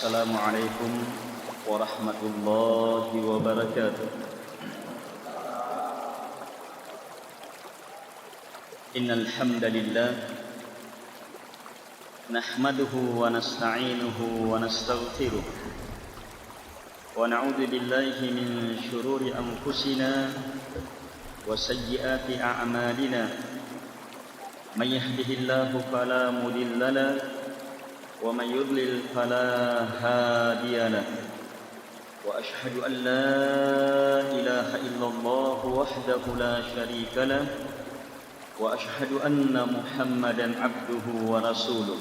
Assalamualaikum warahmatullahi wabarakatuh. Innal hamdalillah nahmaduhu wa nasta'inuhu wa nastaghfiruh wa na'udzu billahi min shururi anfusina wa sayyiati a'malina. May yahdihillahu fala mudilla lahu ومن يضلل فلا هادي له وأشهد أن لا إله إلا الله وحده لا شريك له وأشهد أن محمدا عبده ورسوله.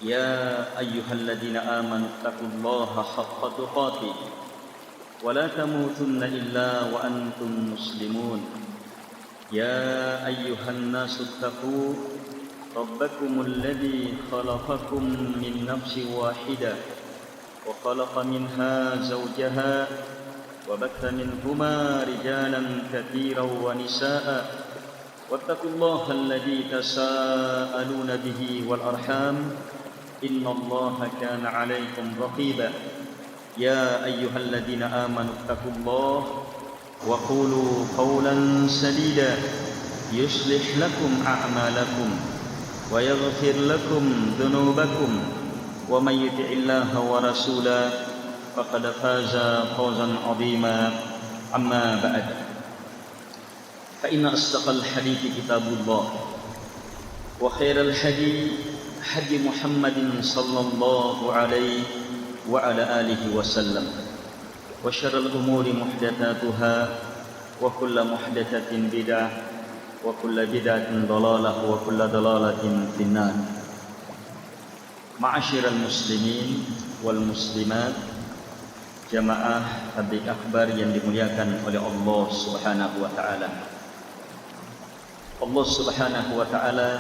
يا أيها الذين آمنوا اتقوا الله حق تقاته ولا تموتن إلا وأنتم مسلمون. يا أيها الناس اتقوا ربكم الذي خلقكم من نفس واحدة وخلق منها زوجها وبث منهما رجالا كثيرا ونساء واتقوا الله الذي تساءلون به والأرحام إن الله كان عليكم رقيبا. يا أيها الذين آمنوا اتقوا الله وقولوا قولا سديدا يصلح لكم أعمالكم ويغفر لكم ذنوبكم ومن يطع الله ورسوله فقد فاز فوزا عظيما. أما بعد فإن أصدق الحديث كتاب الله وخير الهدي هدي محمد صلى الله عليه وعلى آله وسلم وشر الأمور محدثاتها وكل محدثة بدعة wa kullu bid'atin dhalalah wa kullu dhalalatin finnar. Ma'asyiral muslimin wal muslimat, jamaah tabligh akbar yang dimuliakan oleh Allah Subhanahu wa taala. Allah Subhanahu wa taala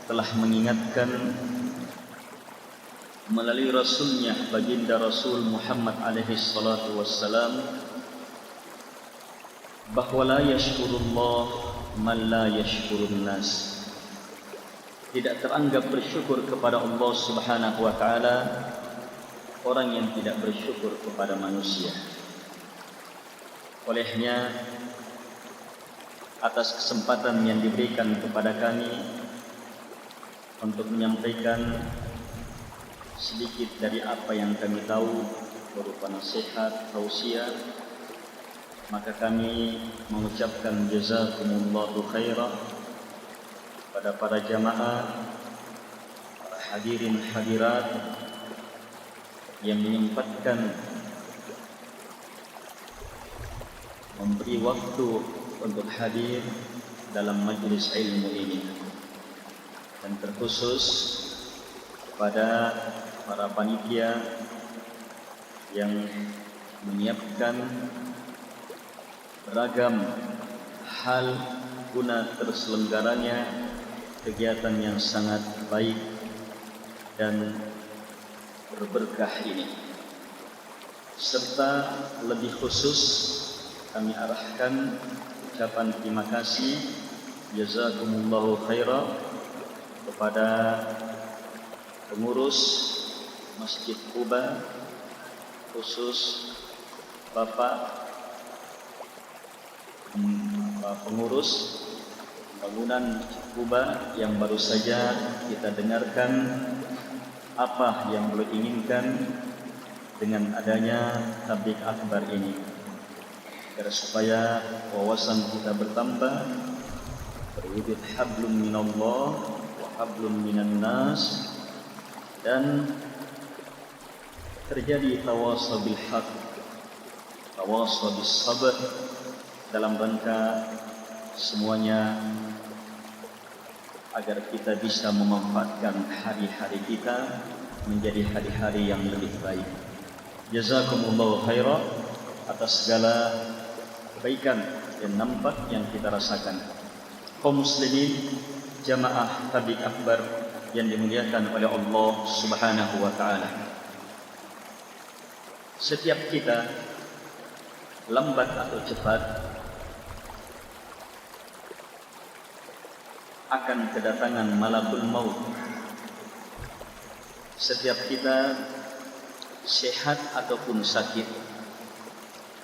telah mengingatkan melalui rasulnya baginda Rasul Muhammad alaihi salatu wassalam bahwa la yashkurullah man la yashkurun nas. Tidak teranggap bersyukur kepada Allah Subhanahu wa taala orang yang tidak bersyukur kepada manusia. Olehnya, atas kesempatan yang diberikan kepada kami untuk menyampaikan sedikit dari apa yang kami tahu berupa nasihat, tausiah, maka kami mengucapkan jazakumullahu khairan pada para jamaah, para hadirin hadirat yang menyempatkan memberi waktu untuk hadir dalam majlis ilmu ini, dan terkhusus kepada para panitia yang menyiapkan beragam hal guna terselenggaranya kegiatan yang sangat baik dan berberkah ini. Serta lebih khusus kami arahkan ucapan terima kasih jazakumullahu khairan kepada pengurus Masjid Quba, khusus Bapak pengurus bangunan Quba yang baru saja kita dengarkan apa yang beliau inginkan dengan adanya tabligh akbar ini, agar supaya wawasan kita bertambah, berwujud hablum minallah wa hablum minan nas, dan terjadi tawasaw bil haq, tawasaw bis sabr, dalam rangka semuanya agar kita bisa memanfaatkan hari-hari kita menjadi hari-hari yang lebih baik. Jazakumullahu khairan atas segala kebaikan yang nampak yang kita rasakan. Kaum muslimin, jamaah tabligh akbar yang dimuliakan oleh Allah Subhanahu wa taala. Setiap kita lambat atau cepat akan kedatangan malakul maut. Setiap kita sehat ataupun sakit,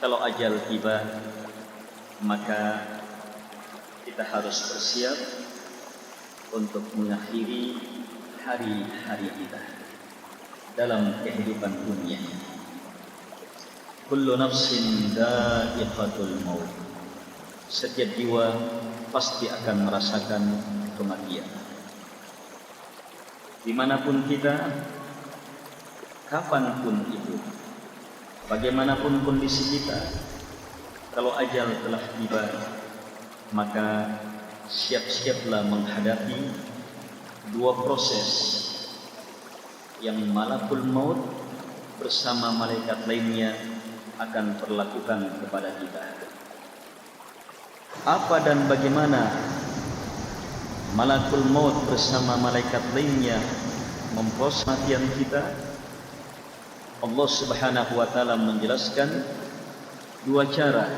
kalau ajal tiba, maka kita harus bersiap untuk mengakhiri hari-hari kita dalam kehidupan dunia. Kullu nafsin dha'iqatul maut. Setiap jiwa pasti akan merasakan kematian. Dimanapun kita, kapanpun itu, bagaimanapun kondisi kita, kalau ajal telah tiba, maka siap-siaplah menghadapi dua proses yang malakul maut bersama malaikat lainnya akan perlakukan kepada kita. Apa dan bagaimana malakul maut bersama malaikat lainnya memproses kematian kita? Allah Subhanahu wa taala menjelaskan dua cara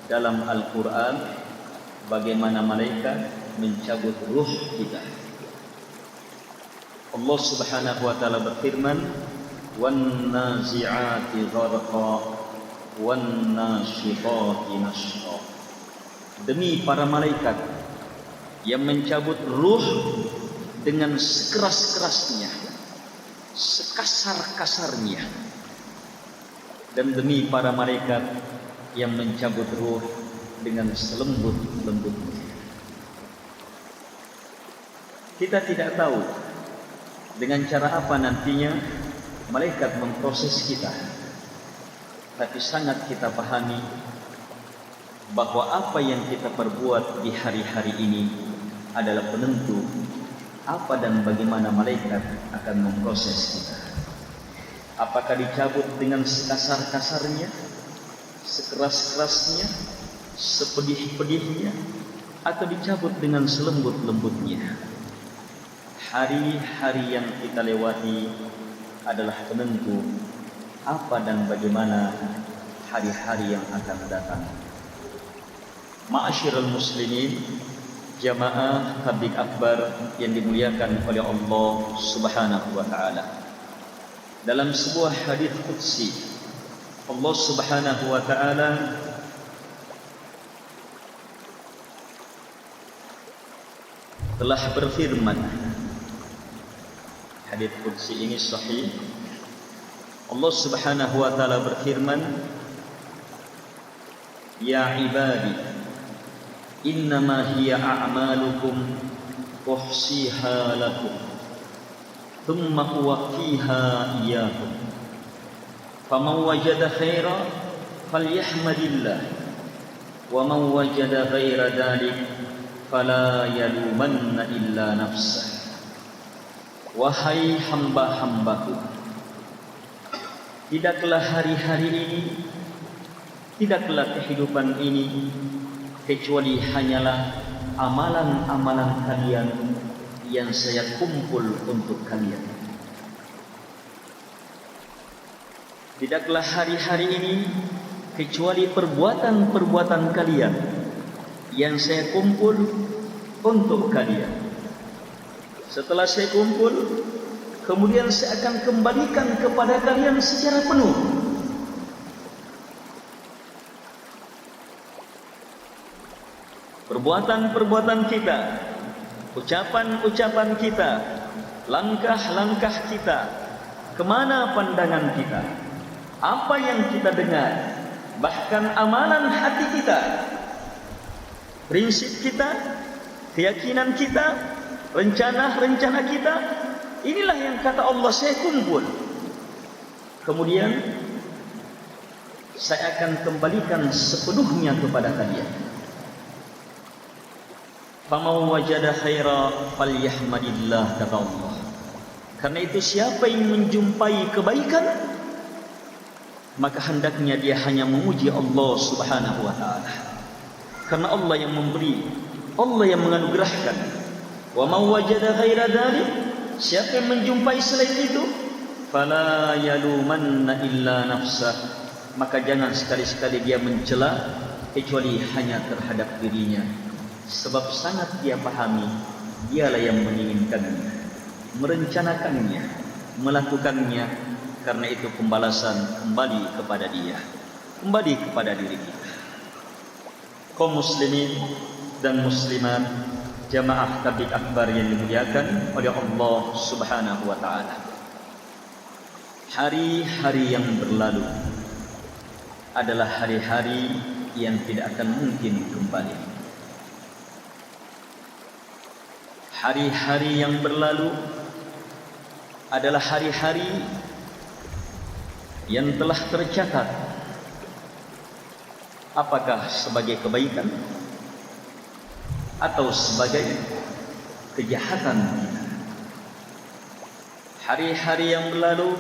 dalam Al-Qur'an bagaimana malaikat mencabut ruh kita. Allah Subhanahu wa taala berfirman, "Wan nazi'ati gharqa wan nashitati nashra." Demi para malaikat yang mencabut ruh dengan sekeras-kerasnya, sekasar-kasarnya, dan demi para malaikat yang mencabut ruh dengan selembut-lembutnya. Kita tidak tahu dengan cara apa nantinya malaikat memproses kita, tapi sangat kita pahami bahwa apa yang kita perbuat di hari-hari ini adalah penentu apa dan bagaimana malaikat akan memproses kita. Apakah dicabut dengan sekasar-kasarnya, sekeras-kerasnya, sepedih-pedihnya, atau dicabut dengan selembut-lembutnya? Hari-hari yang kita lewati adalah penentu apa dan bagaimana hari-hari yang akan datang. Ma'asyiral muslimin, jamaah tabligh akbar yang dimuliakan oleh Allah Subhanahu wa taala. Dalam sebuah hadis qudsi, Allah Subhanahu wa taala telah berfirman. Hadis qudsi ini sahih. Allah Subhanahu wa taala berfirman, "Ya ibadi, innama hiya a'malukum uhsiha lakum thumma uwaffiha iyyakum faman wajada khaira falyahmadillah wa man wajada ghaira dhalik fala yalumanna illa nafsah." Wahai hamba-hambaku, tidaklah hari-hari ini, tidaklah kehidupan ini kecuali hanyalah amalan-amalan kalian yang saya kumpul untuk kalian. Tidaklah hari-hari ini kecuali perbuatan-perbuatan kalian yang saya kumpul untuk kalian. Setelah saya kumpul, kemudian saya akan kembalikan kepada kalian secara penuh. Perbuatan-perbuatan kita, ucapan-ucapan kita, langkah-langkah kita, kemana pandangan kita, apa yang kita dengar, bahkan amalan hati kita, prinsip kita, keyakinan kita, rencana-rencana kita, inilah yang kata Allah saya kumpul. Kemudian saya akan kembalikan sepenuhnya kepada kalian. Faman wajada khaira falyahmadillah, kata Allah. Karena itu siapa yang menjumpai kebaikan, maka hendaknya dia hanya memuji Allah Subhanahu wa taala. Karena Allah yang memberi, Allah yang menganugerahkan. Wa man wajada ghaira dzalik, siapa yang menjumpai selain itu, fala yalumanna illa nafsah, maka jangan sekali-sekali dia mencela kecuali hanya terhadap dirinya. Sebab sangat dia pahami, dialah yang menginginkannya, merencanakannya, melakukannya, karena itu pembalasan kembali kepada Dia, kembali kepada diri kita. Kaum muslimin dan muslimat, jamaah tabligh akbar yang dimuliakan oleh Allah Subhanahu wa taala. Hari-hari yang berlalu adalah hari-hari yang tidak akan mungkin kembali. Hari-hari yang berlalu adalah hari-hari yang telah tercatat, apakah sebagai kebaikan atau sebagai kejahatan kita. Hari-hari yang berlalu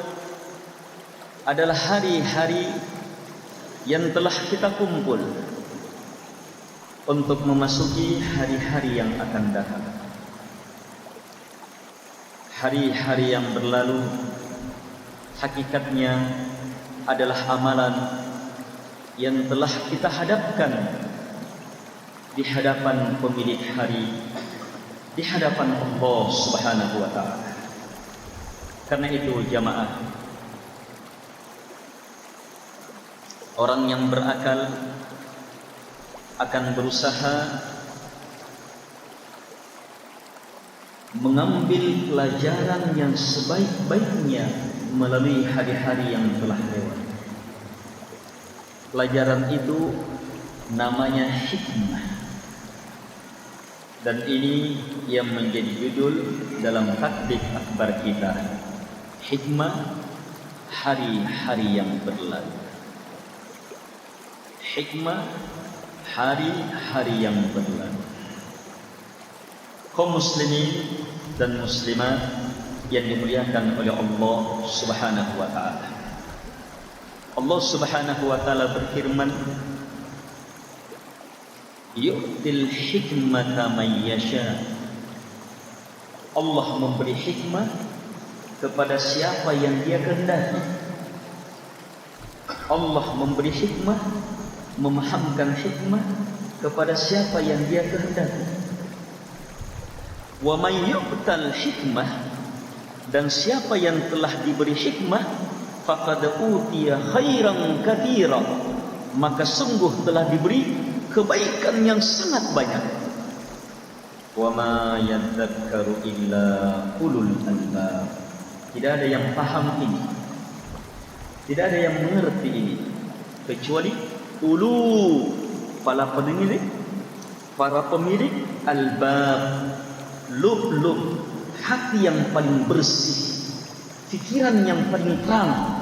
adalah hari-hari yang telah kita kumpul untuk memasuki hari-hari yang akan datang. Hari-hari yang berlalu hakikatnya adalah amalan yang telah kita hadapkan di hadapan pemilik hari, di hadapan Allah Subhanahu wa taala. Karena itu jamaah, orang yang berakal akan berusaha mengambil pelajaran yang sebaik-baiknya melalui hari-hari yang telah lewat. Pelajaran itu namanya hikmah. Dan ini yang menjadi judul dalam tabligh akbar kita, hikmah hari-hari yang berlalu. Hikmah hari-hari yang berlalu. Kaum muslimin dan muslimat yang dimuliakan oleh Allah Subhanahu wa taala. Allah Subhanahu wa taala berfirman, yu'til hikmata man yasha. Allah memberi hikmah kepada siapa yang Dia kehendaki. Allah memberi hikmah, memahamkan hikmah kepada siapa yang Dia kehendaki. Wa may yu'tal hikmah, dan siapa yang telah diberi hikmah, faqad utiya khairan katsira, maka sungguh telah diberi kebaikan yang sangat banyak. Wa ma yadzakkaru illa ulul albab. Tidak ada yang paham ini, tidak ada yang mengerti ini kecuali para pemilik albab, lub-lub, hati yang paling bersih, fikiran yang paling terang,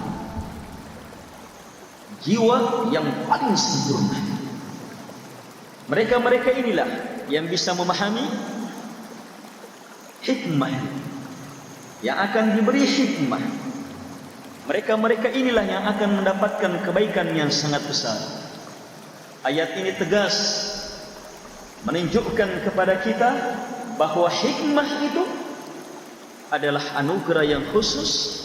jiwa yang paling sempurna. Mereka-mereka inilah yang bisa memahami hikmah, yang akan diberi hikmah. Mereka-mereka inilah yang akan mendapatkan kebaikan yang sangat besar. Ayat ini tegas menunjukkan kepada kita bahwa hikmah itu adalah anugerah yang khusus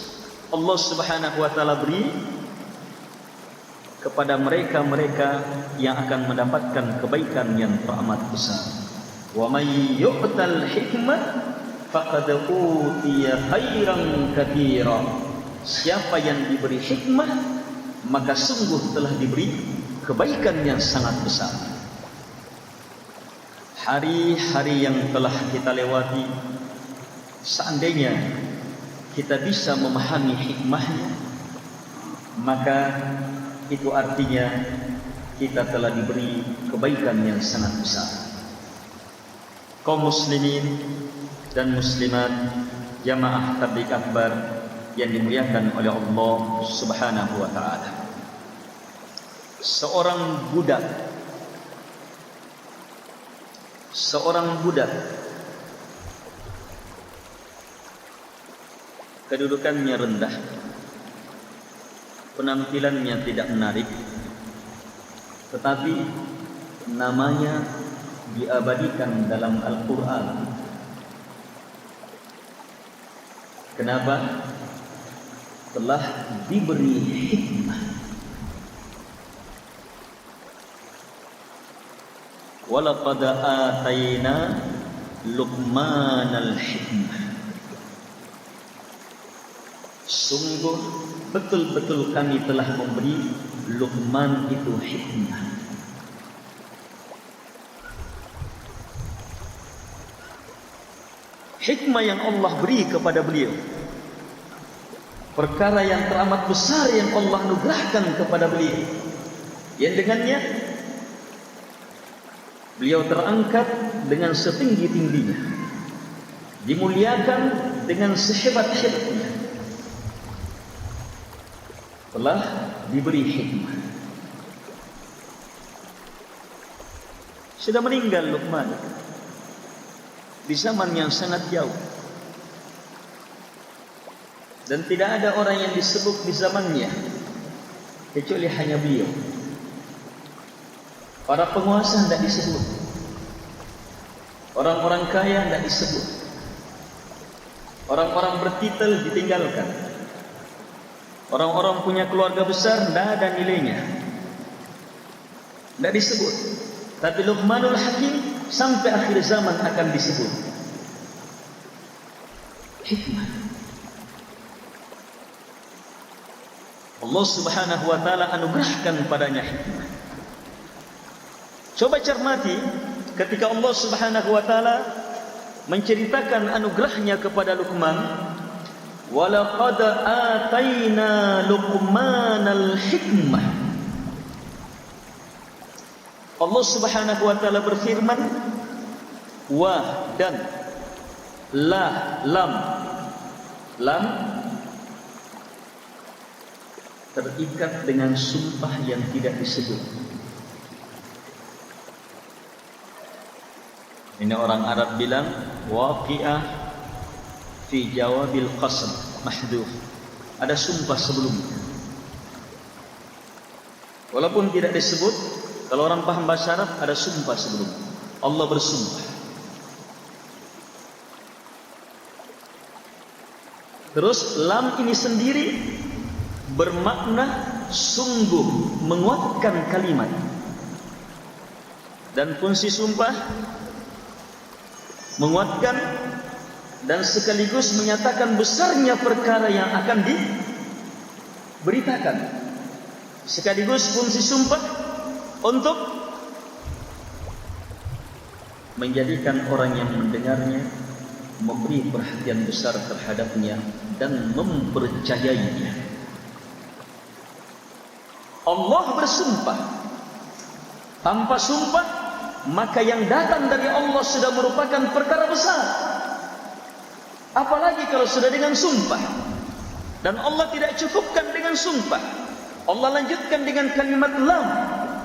Allah Subhanahu wa taala beri kepada mereka-mereka yang akan mendapatkan kebaikan yang teramat besar. Wa may yu'tal hikmah faqad utiya khairan katsira. Siapa yang diberi hikmah, maka sungguh telah diberi kebaikan yang sangat besar. Hari-hari yang telah kita lewati, seandainya kita bisa memahami hikmahnya, maka itu artinya kita telah diberi kebaikan yang sangat besar. Kaum muslimin dan muslimat, jamaah tabligh akbar yang dimuliakan oleh Allah Subhanahu wa taala. Seorang budak kedudukannya rendah, penampilannya tidak menarik, tetapi namanya diabadikan dalam Al-Quran. Kenapa? Telah diberi hikmah. Walaqad atayna Luqmanal hikmah. Sungguh betul-betul kami telah memberi Luqman itu hikmah. Hikmah yang Allah beri kepada beliau, perkara yang teramat besar yang Allah anugerahkan kepada beliau, yang dengannya beliau terangkat dengan setinggi-tingginya, dimuliakan dengan sehebat-hebatnya, telah diberi hikmah. Sudah meninggal Luqman di zaman yang sangat jauh, dan tidak ada orang yang disebut di zamannya kecuali hanya beliau. Para penguasa tidak disebut, orang-orang kaya tidak disebut, orang-orang bertitel ditinggalkan, orang-orang punya keluarga besar tidak ada nilainya, tidak disebut. Tapi Luqmanul Hakim sampai akhir zaman akan disebut. Hikmah. Allah Subhanahu wa taala anugerahkan padanya hikmah. Coba cermati ketika Allah Subhanahu wa taala menceritakan anugerahnya kepada Luqman, wa laqad atayna Luqmanal hikmah. Allah Subhanahu wa taala berfirman, wa dan lam terikat dengan sumpah yang tidak disebut. Ini orang Arab bilang waqi'ah fi jawabil qasam mahdhuf. Ada sumpah sebelumnya, walaupun tidak disebut. Kalau orang paham bahasa Arab, ada sumpah sebelumnya. Allah bersumpah. Terus lam ini sendiri bermakna sungguh, menguatkan kalimat. Dan fungsi sumpah menguatkan dan sekaligus menyatakan besarnya perkara yang akan diberitakan. Sekaligus fungsi sumpah untuk menjadikan orang yang mendengarnya memberi perhatian besar terhadapnya dan mempercayainya. Allah bersumpah. Tanpa sumpah, maka yang datang dari Allah sudah merupakan perkara besar. Apalagi kalau sudah dengan sumpah. Dan Allah tidak cukupkan dengan sumpah. Allah lanjutkan dengan kalimat lam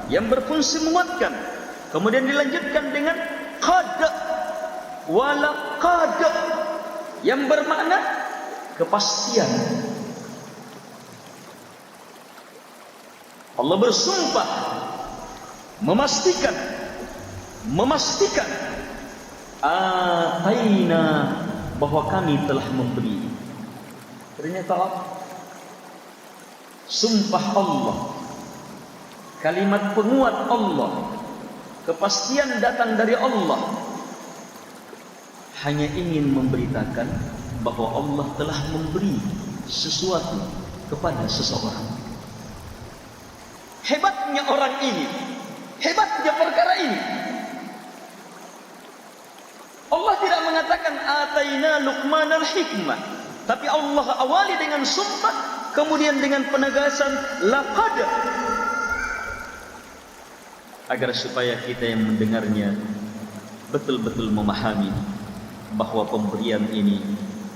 yang berfungsi menguatkan. Kemudian dilanjutkan dengan qad, wala qad, yang bermakna kepastian. Allah bersumpah memastikan ataina, bahwa kami telah memberi. Ternyata sumpah Allah, kalimat penguat Allah, kepastian datang dari Allah, hanya ingin memberitakan bahwa Allah telah memberi sesuatu kepada seseorang. Hebatnya orang ini, hebatnya perkara ini. Allah tidak mengatakan ataina Luqmanal hikmah, tapi Allah awali dengan sumpah, kemudian dengan penegasan laqad, agar supaya kita yang mendengarnya betul-betul memahami bahwa pemberian ini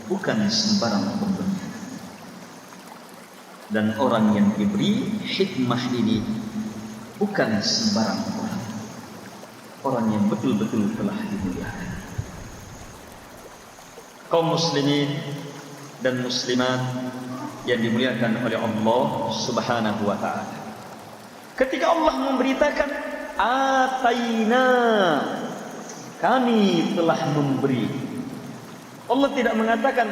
bukan sembarang pemberian. Dan orang yang diberi hikmah ini bukan sembarang orang, orang yang betul-betul telah dimuliakan. Kaum muslimin dan muslimat yang dimuliakan oleh Allah Subhanahu wa ta'ala, ketika Allah memberitakan ataina, kami telah memberi, Allah tidak mengatakan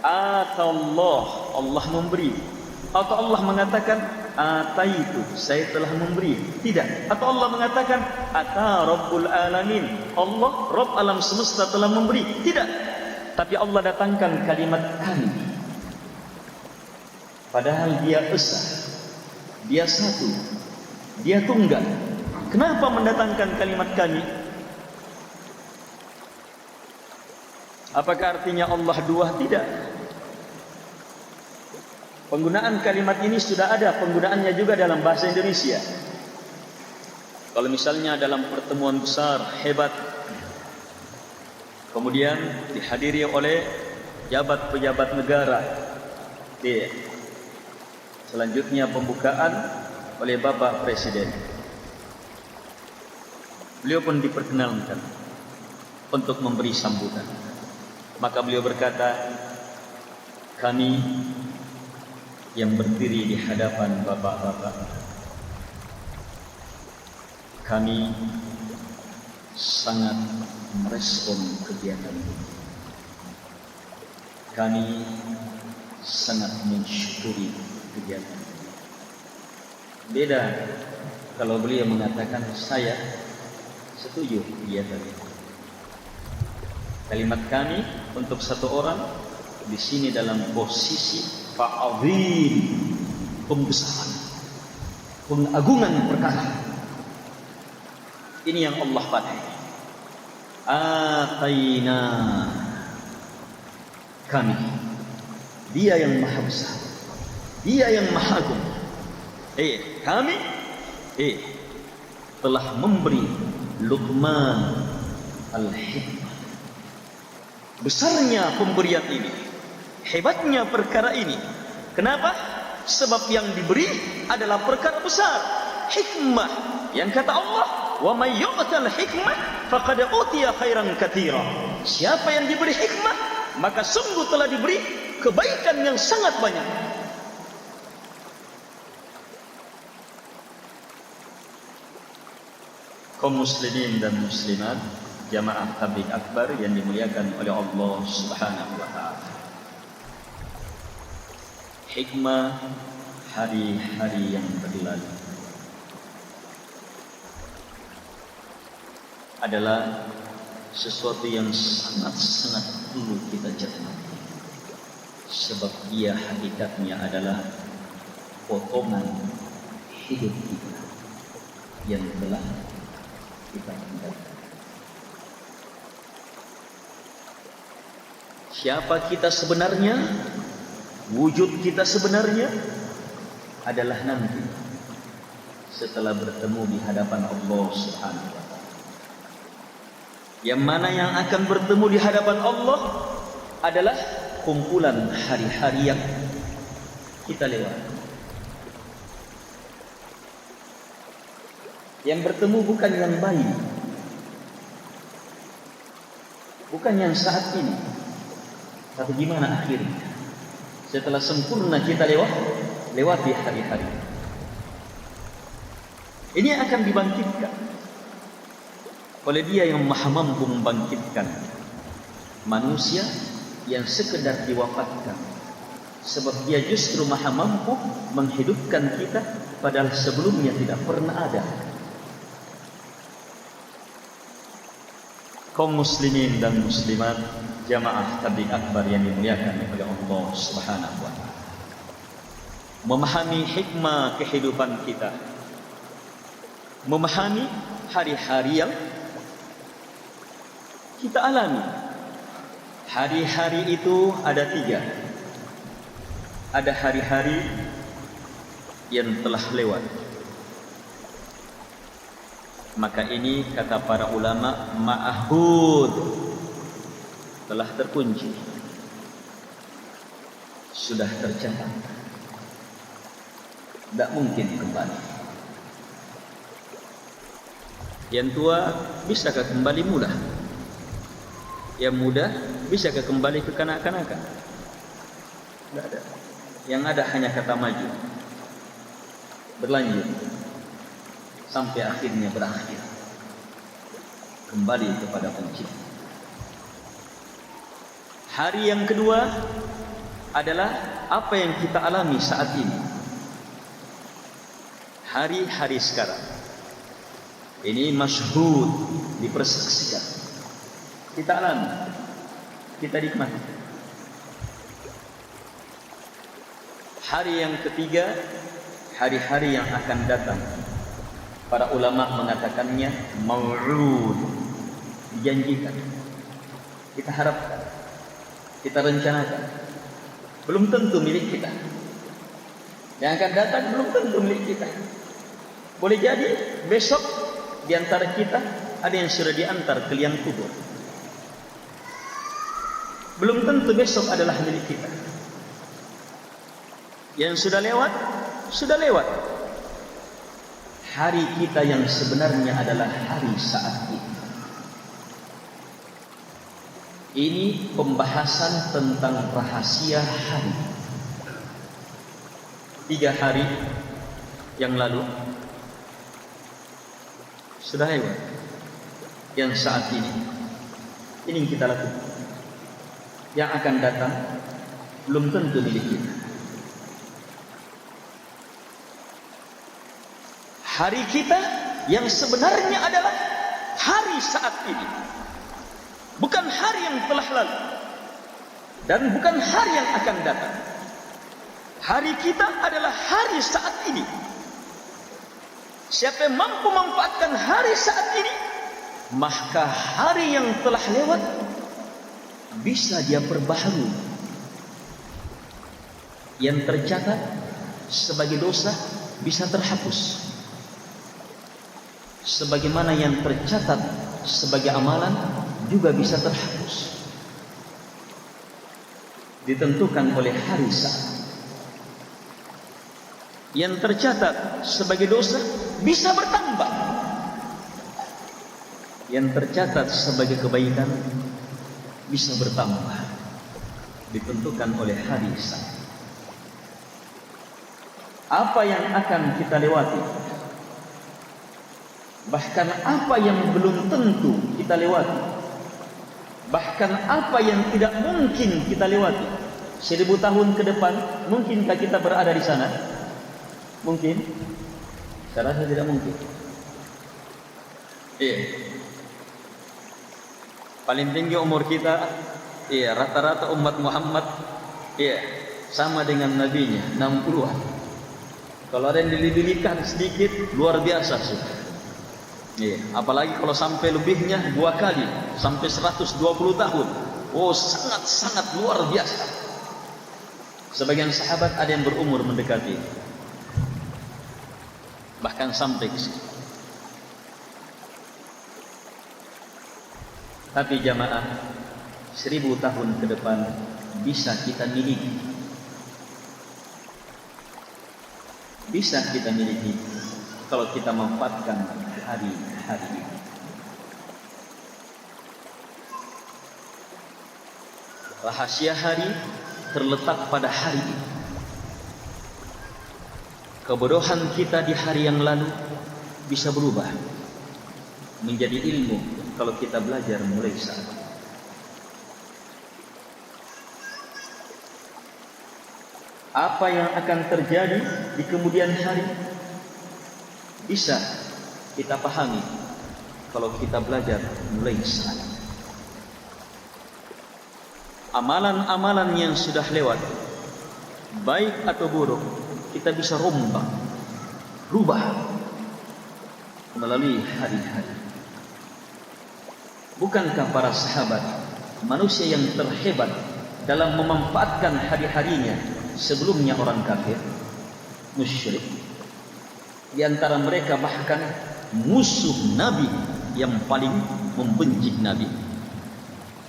atallah, Allah memberi, atau Allah mengatakan ataitu, saya telah memberi. Tidak. Atau Allah mengatakan ata rabbul alamin, Allah Rabb alam semesta telah memberi. Tidak. Tapi Allah datangkan kalimat kami. Padahal dia esa, dia satu, dia tunggal. Kenapa mendatangkan kalimat kami? Apakah artinya Allah dua? Tidak. Penggunaan kalimat ini sudah ada penggunaannya juga dalam bahasa Indonesia. Kalau misalnya dalam pertemuan besar, hebat, kemudian dihadiri oleh pejabat-pejabat negara, selanjutnya pembukaan oleh Bapak Presiden. Beliau pun diperkenalkan untuk memberi sambutan. Maka beliau berkata, kami yang berdiri di hadapan bapak-bapak, kami sangat merespon kegiatan ini. Kami sangat mensyukuri kegiatan ini. Beda kalau beliau mengatakan saya setuju kegiatan ini. Kalimat kami untuk satu orang di sini dalam posisi fa'azim, pembesaran, pengagungan perkara. Ini yang Allah pakai. Ataina, kami, dia yang maha besar, dia yang maha agung. Kami telah memberi Luqman al-hikmah. Besarnya pemberian ini, hebatnya perkara ini. Kenapa? Sebab yang diberi adalah perkara besar, hikmah. Yang kata Allah, wa may yu'tal hikmah faqad utiya khairan katsira. Siapa yang diberi hikmah, maka sungguh telah diberi kebaikan yang sangat banyak. Kaum muslimin dan muslimat, jamaah tabligh akbar yang dimuliakan oleh Allah Subhanahu wa taala. Hikmah hari-hari yang berlalu adalah sesuatu yang sangat-sangat perlu kita cermati, sebab dia hakikatnya adalah potongan hidup kita yang telah kita tinggalkan. Siapa kita sebenarnya? Wujud kita sebenarnya adalah nanti setelah bertemu di hadapan Allah Subhanahu wa taala. Yang mana yang akan bertemu di hadapan Allah adalah kumpulan hari-hari yang kita lewati. Yang bertemu bukan yang baik, bukan yang saat ini, tapi gimana akhirnya setelah sempurna kita lewati hari-hari. Ini akan dibangkitkan oleh Dia yang maha mampu membangkitkan manusia yang sekedar diwafatkan, sebab Dia justru maha mampu menghidupkan kita padahal sebelumnya tidak pernah ada. Kaum muslimin dan muslimat, jamaah tabligh akbar yang dimuliakan oleh Allah Subhanahu wa taala, memahami hikmah kehidupan kita, memahami hari-hari yang kita alami. Hari-hari itu ada 3. Ada hari-hari yang telah lewat, maka ini kata para ulama ma'hud, telah terkunci, sudah tercatat, tidak mungkin kembali. Yang tua bisakah kembali muda? Yang muda bisakah kembali ke kanak-kanakan? Tidak ada. Yang ada hanya kata maju, berlanjut sampai akhirnya berakhir kembali kepada Pencipta. Hari yang kedua adalah apa yang kita alami saat ini. Hari-hari sekarang ini masyhud, dipersaksikan, kita alami, kita nikmati. Hari yang ketiga, hari-hari yang akan datang. Para ulama mengatakannya mau'ud, dijanjikan. Kita harapkan, kita rencanakan. Belum tentu milik kita. Yang akan datang belum tentu milik kita. Boleh jadi besok di antara kita ada yang sudah diantar ke liang kubur. Belum tentu besok adalah milik kita. Yang sudah lewat, sudah lewat. Hari kita yang sebenarnya adalah hari saat ini. Ini pembahasan tentang rahasia hari. 3 hari yang lalu sudah lewat. Yang saat ini yang kita lakukan. Yang akan datang belum tentu milik kita. Hari kita yang sebenarnya adalah hari saat ini, bukan hari yang telah lalu dan bukan hari yang akan datang. Hari kita adalah hari saat ini. Siapa yang mampu memanfaatkan hari saat ini, maka hari yang telah lewat bisa dia perbaharui. Yang tercatat sebagai dosa bisa terhapus, sebagaimana yang tercatat sebagai amalan juga bisa terhapus. Ditentukan oleh hari saat. Yang tercatat sebagai dosa bisa bertambah. Yang tercatat sebagai kebaikan bisa bertambah. Ditentukan oleh hari saat. Apa yang akan kita lewati, bahkan apa yang belum tentu kita lewati, bahkan apa yang tidak mungkin kita lewati, 1000 tahun ke depan, mungkinkah kita berada di sana? Mungkin? Saya rasa tidak mungkin. Iya. Paling tinggi umur kita, iya, rata-rata umat Muhammad, iya, sama dengan nabinya, 60-an. Kalau ada yang dilebihkan sedikit, luar biasa sudah. Iya, apalagi kalau sampai lebihnya 2 kali, sampai 120 tahun. Oh, sangat-sangat luar biasa. Sebagian sahabat ada yang berumur mendekati, bahkan sampai ke situ. Tapi jamaah, 1000 tahun ke depan bisa kita miliki. Bisa kita miliki kalau kita memanfaatkan hari-hari ini. Rahasia hari terletak pada hari ini. Kebodohan kita di hari yang lalu bisa berubah menjadi ilmu kalau kita belajar mulai saat ini. Apa yang akan terjadi di kemudian hari bisa kita pahami kalau kita belajar mulai saat ini. Amalan-amalan yang sudah lewat, baik atau buruk, kita bisa rubah melalui hari-hari. Bukankah para sahabat manusia yang terhebat dalam memanfaatkan hari-harinya sebelumnya orang kafir, musyrik? Di antara mereka bahkan musuh Nabi yang paling membenci Nabi,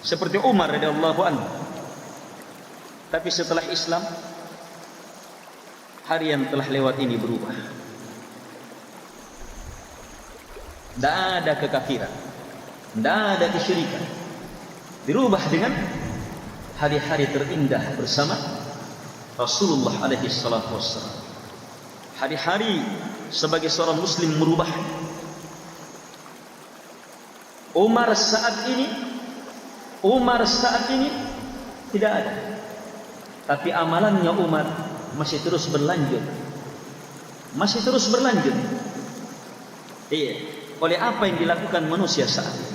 seperti Umar radhiyallahu anhu. Tapi setelah Islam, hari yang telah lewat ini berubah. Tidak ada kekafiran, tidak ada kesyirikan. Dirubah dengan hari-hari terindah bersama Rasulullah alaihi salatu wassalam. Hari-hari sebagai seorang muslim merubah. Umar saat ini tidak ada. Tapi amalannya Umar masih terus berlanjut. Iya. Oleh apa yang dilakukan manusia saat ini?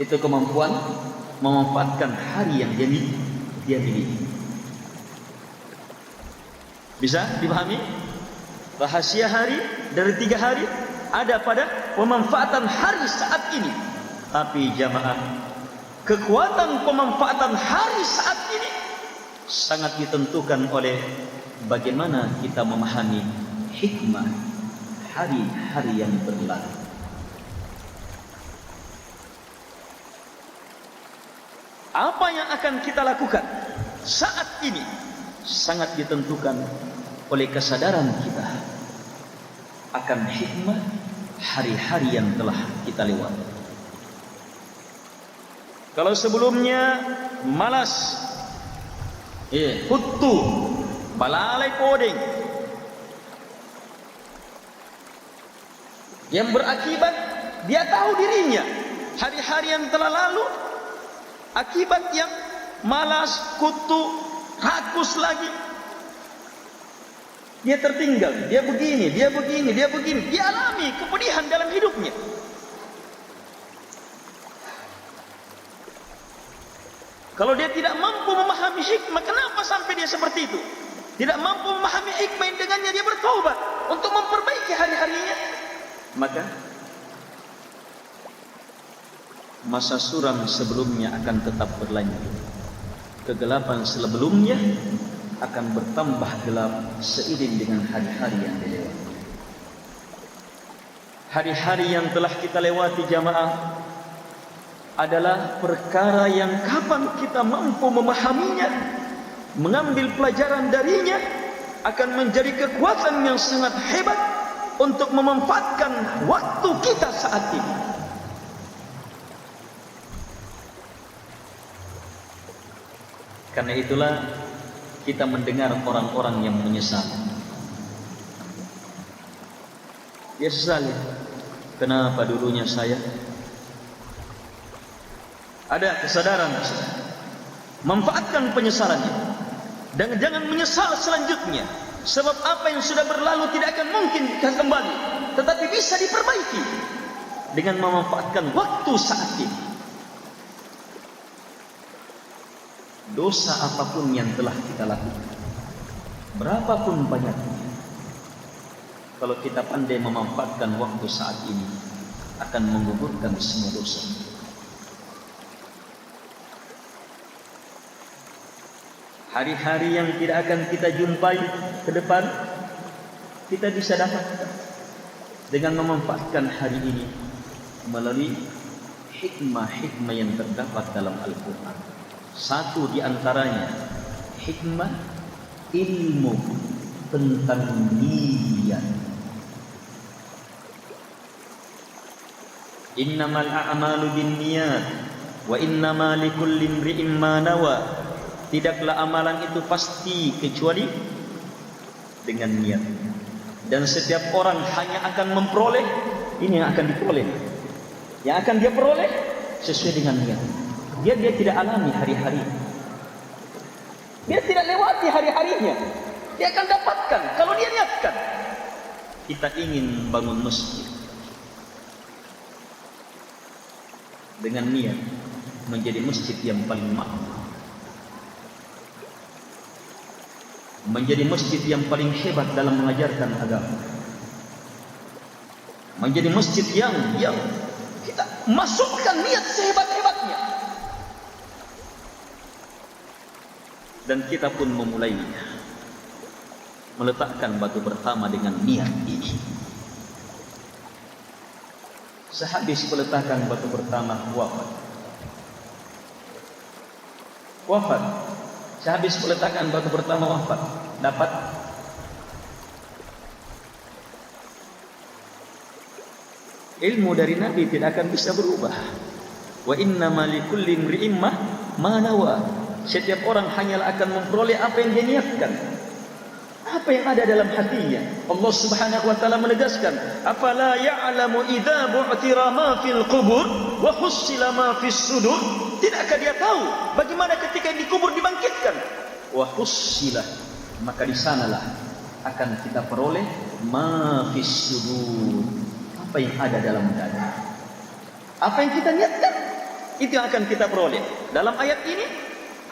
Itu kemampuan memanfaatkan hari yang dia miliki. Bisa dipahami? Rahasia hari dari 3 hari ada pada pemanfaatan hari saat ini. Tapi jamaah, kekuatan pemanfaatan hari saat ini sangat ditentukan oleh bagaimana kita memahami hikmah hari-hari yang berlalu. Apa yang akan kita lakukan saat ini sangat ditentukan oleh kesadaran kita akan hikmah hari-hari yang telah kita lewati. Kalau sebelumnya malas, hutu, balalai koding, yang berakibat dia tahu dirinya hari-hari yang telah lalu, akibat yang malas, kutu, rakus lagi, dia tertinggal, dia begini, dia alami kepedihan dalam hidupnya. Kalau dia tidak mampu memahami hikmah, kenapa sampai dia seperti itu? Tidak mampu memahami hikmah yang dengannya dia bertaubat untuk memperbaiki hari-harinya, maka masa suram sebelumnya akan tetap berlanjut. Kegelapan sebelumnya akan bertambah gelap seiring dengan hari-hari yang dilewati. Hari-hari yang telah kita lewati jamaah adalah perkara yang kapan kita mampu memahaminya, mengambil pelajaran darinya, akan menjadi kekuatan yang sangat hebat untuk memanfaatkan waktu kita saat ini. Karena itulah kita mendengar orang-orang yang menyesal. Dia sesali, kenapa dulunya saya? Ada kesadaran, manfaatkan penyesalannya, dan jangan menyesal selanjutnya. Sebab apa yang sudah berlalu tidak akan mungkin kembali, tetapi bisa diperbaiki dengan memanfaatkan waktu saat ini. Dosa apapun yang telah kita lakukan, berapapun banyaknya, kalau kita pandai memanfaatkan waktu saat ini, akan menggugurkan semua dosa. Hari-hari yang tidak akan kita jumpai ke depan, kita bisa dapatkan dengan memanfaatkan hari ini melalui hikmah-hikmah yang terdapat dalam Al-Quran. Satu di antaranya hikmah ilmu tentang niat. Innamal a'malu binniyat wa innama likulli imri'in ma nawa. Tidaklah amalan itu pasti kecuali dengan niat. Dan setiap orang hanya akan memperoleh ini yang akan diperoleh, yang akan dia peroleh sesuai dengan niat. Dia tidak alami hari-hari, dia tidak lewati hari-harinya. Dia akan dapatkan kalau dia niatkan. Kita ingin bangun masjid dengan niat menjadi masjid yang paling makmur, menjadi masjid yang paling hebat dalam mengajarkan agama, menjadi masjid yang kita masukkan niat sehebat-hebatnya, dan kita pun memulainya, meletakkan batu pertama dengan niat ini. Sehabis peletakan batu pertama, wafat. Sehabis peletakan batu pertama wafat, dapat ilmu dari Nabi tidak akan bisa berubah. Wa innama likulli imri'in ma nawa. Setiap orang hanyalah akan memperoleh apa yang dia niatkan, apa yang ada dalam hatinya. Allah Subhanahu wa taala menegaskan, afala ya'lamu idza bu'thira ma fil qubur wa hussila ma fis sudur. Tidakkah dia tahu bagaimana ketika dikubur dibangkitkan? Wa hussila, maka di sanalah akan kita peroleh ma fis sudur, apa yang ada dalam dada. Apa yang kita niatkan, itu yang akan kita peroleh. Dalam ayat ini,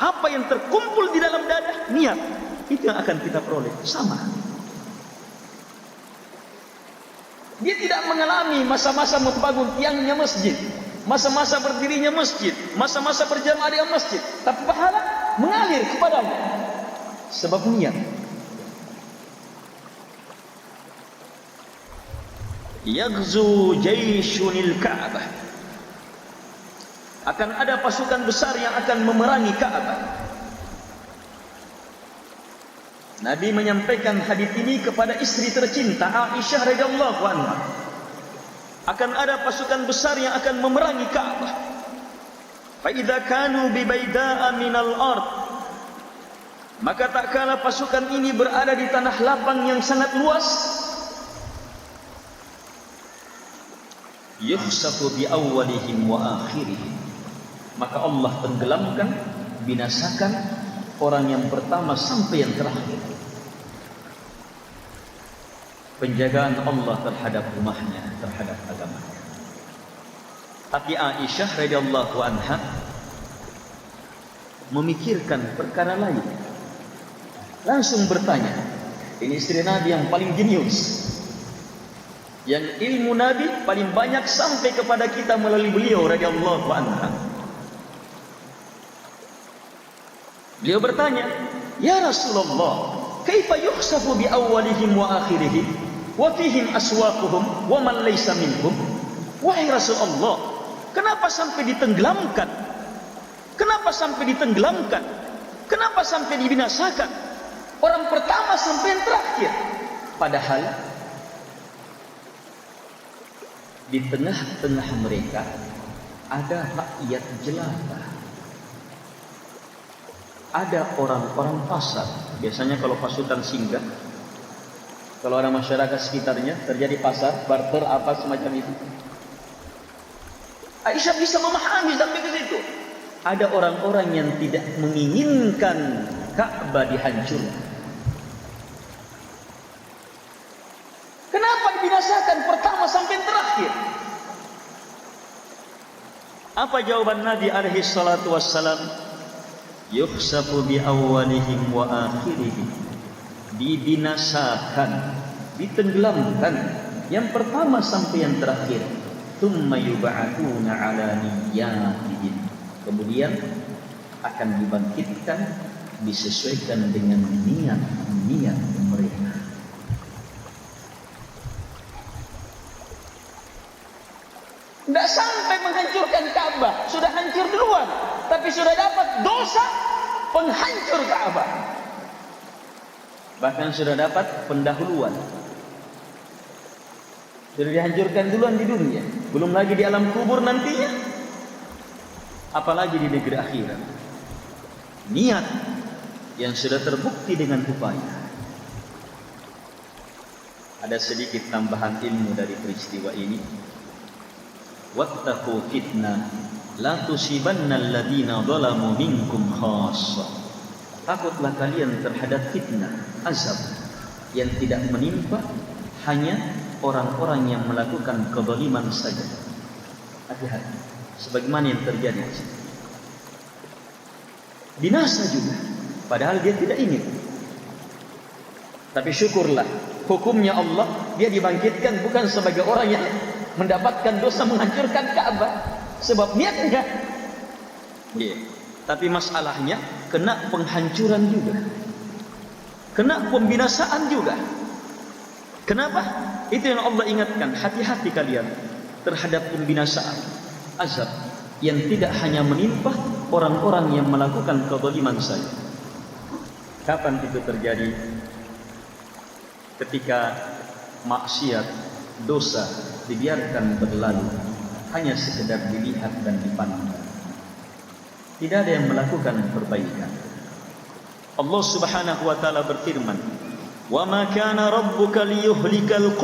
apa yang terkumpul di dalam dada, niat. itu yang akan kita peroleh. Sama. Dia tidak mengalami masa-masa membangun tiangnya masjid, masa-masa berdirinya masjid, masa-masa berjamaah di masjid, tapi pahala mengalir kepadanya sebab niat. Yaghzu jayshunil Ka'bah, akan ada pasukan besar yang akan memerangi Ka'bah. Nabi menyampaikan hadis ini kepada istri tercinta Aisyah radhiyallahu anha. Akan ada pasukan besar yang akan memerangi Ka'bah. Fa idza kanu bi baida'a minal ard, maka tak kala pasukan ini berada di tanah lapang yang sangat luas, yukhsafu bi awwalihim wa akhirihim, maka Allah tenggelamkan, binasakan orang yang pertama sampai yang terakhir. Penjagaan Allah terhadap rumahnya, terhadap agamanya. Tapi Aisyah radhiyallahu anha memikirkan perkara lain. Langsung bertanya, ini istri Nabi yang paling jenius, yang ilmu Nabi paling banyak sampai kepada kita melalui beliau radhiyallahu anha. Beliau bertanya, "Ya Rasulullah, kaifa yukhsafu bi awwalihim wa akhirihim wa fihim aswaquhum wa man laysa minhum?" Wahai Rasulullah, kenapa sampai ditenggelamkan? Kenapa sampai ditenggelamkan? Kenapa sampai dibinasakan? Orang pertama sampai yang terakhir. Padahal di tengah-tengah mereka ada rakyat jelata, ada orang-orang pasar. Biasanya kalau pasukan singgah, kalau ada masyarakat sekitarnya, terjadi pasar, barter apa semacam itu. Aisyah bisa memahami sampai ke situ. Ada orang-orang yang tidak menginginkan Ka'bah dihancurkan. Kenapa dibinasakan pertama sampai terakhir? Apa jawaban Nabi alaihi salatu wassalam? Yukhsafu bi awwalihim wa akhirihim, dibinasakan, ditenggelamkan yang pertama sampai yang terakhir. Tsumma yub'atuna 'ala niyyatihim, kemudian akan dibangkitkan disesuaikan dengan niat-niat mereka. Tidak sampai menghancurkan Ka'bah, sudah hancur duluan, tapi sudah dapat dosa penghancur Ka'bah. Bahkan sudah dapat pendahuluan. Sudah dihancurkan duluan di dunia, belum lagi di alam kubur nantinya, apalagi di negeri akhirat. Niat yang sudah terbukti dengan upaya. Ada sedikit tambahan ilmu dari peristiwa ini. Wattaqu fitnah la tusibanna alladziina zalamu minkum khassah. Takutlah kalian terhadap fitnah, azab yang tidak menimpa hanya orang-orang yang melakukan kezaliman saja. Hati-hati, sebagaimana yang terjadi di sini. Binasa juga, padahal dia tidak ingin. Tapi syukurlah, hukumnya Allah, dia dibangkitkan bukan sebagai orang yang mendapatkan dosa menghancurkan Ka'bah, sebab niatnya. Tapi masalahnya kena penghancuran juga, kena pembinasaan juga. Kenapa? Itu yang Allah ingatkan, hati-hati kalian terhadap pembinasaan, azab yang tidak hanya menimpa orang-orang yang melakukan kezaliman saja. Kapan itu terjadi? Ketika maksiat, dosa dibiarkan berlalu, hanya sekedar dilihat dan dipandang. Tidak ada yang melakukan perbaikan. Allah Subhanahu wa taala berfirman, "Wa ma kana rabbuka liyuhlikal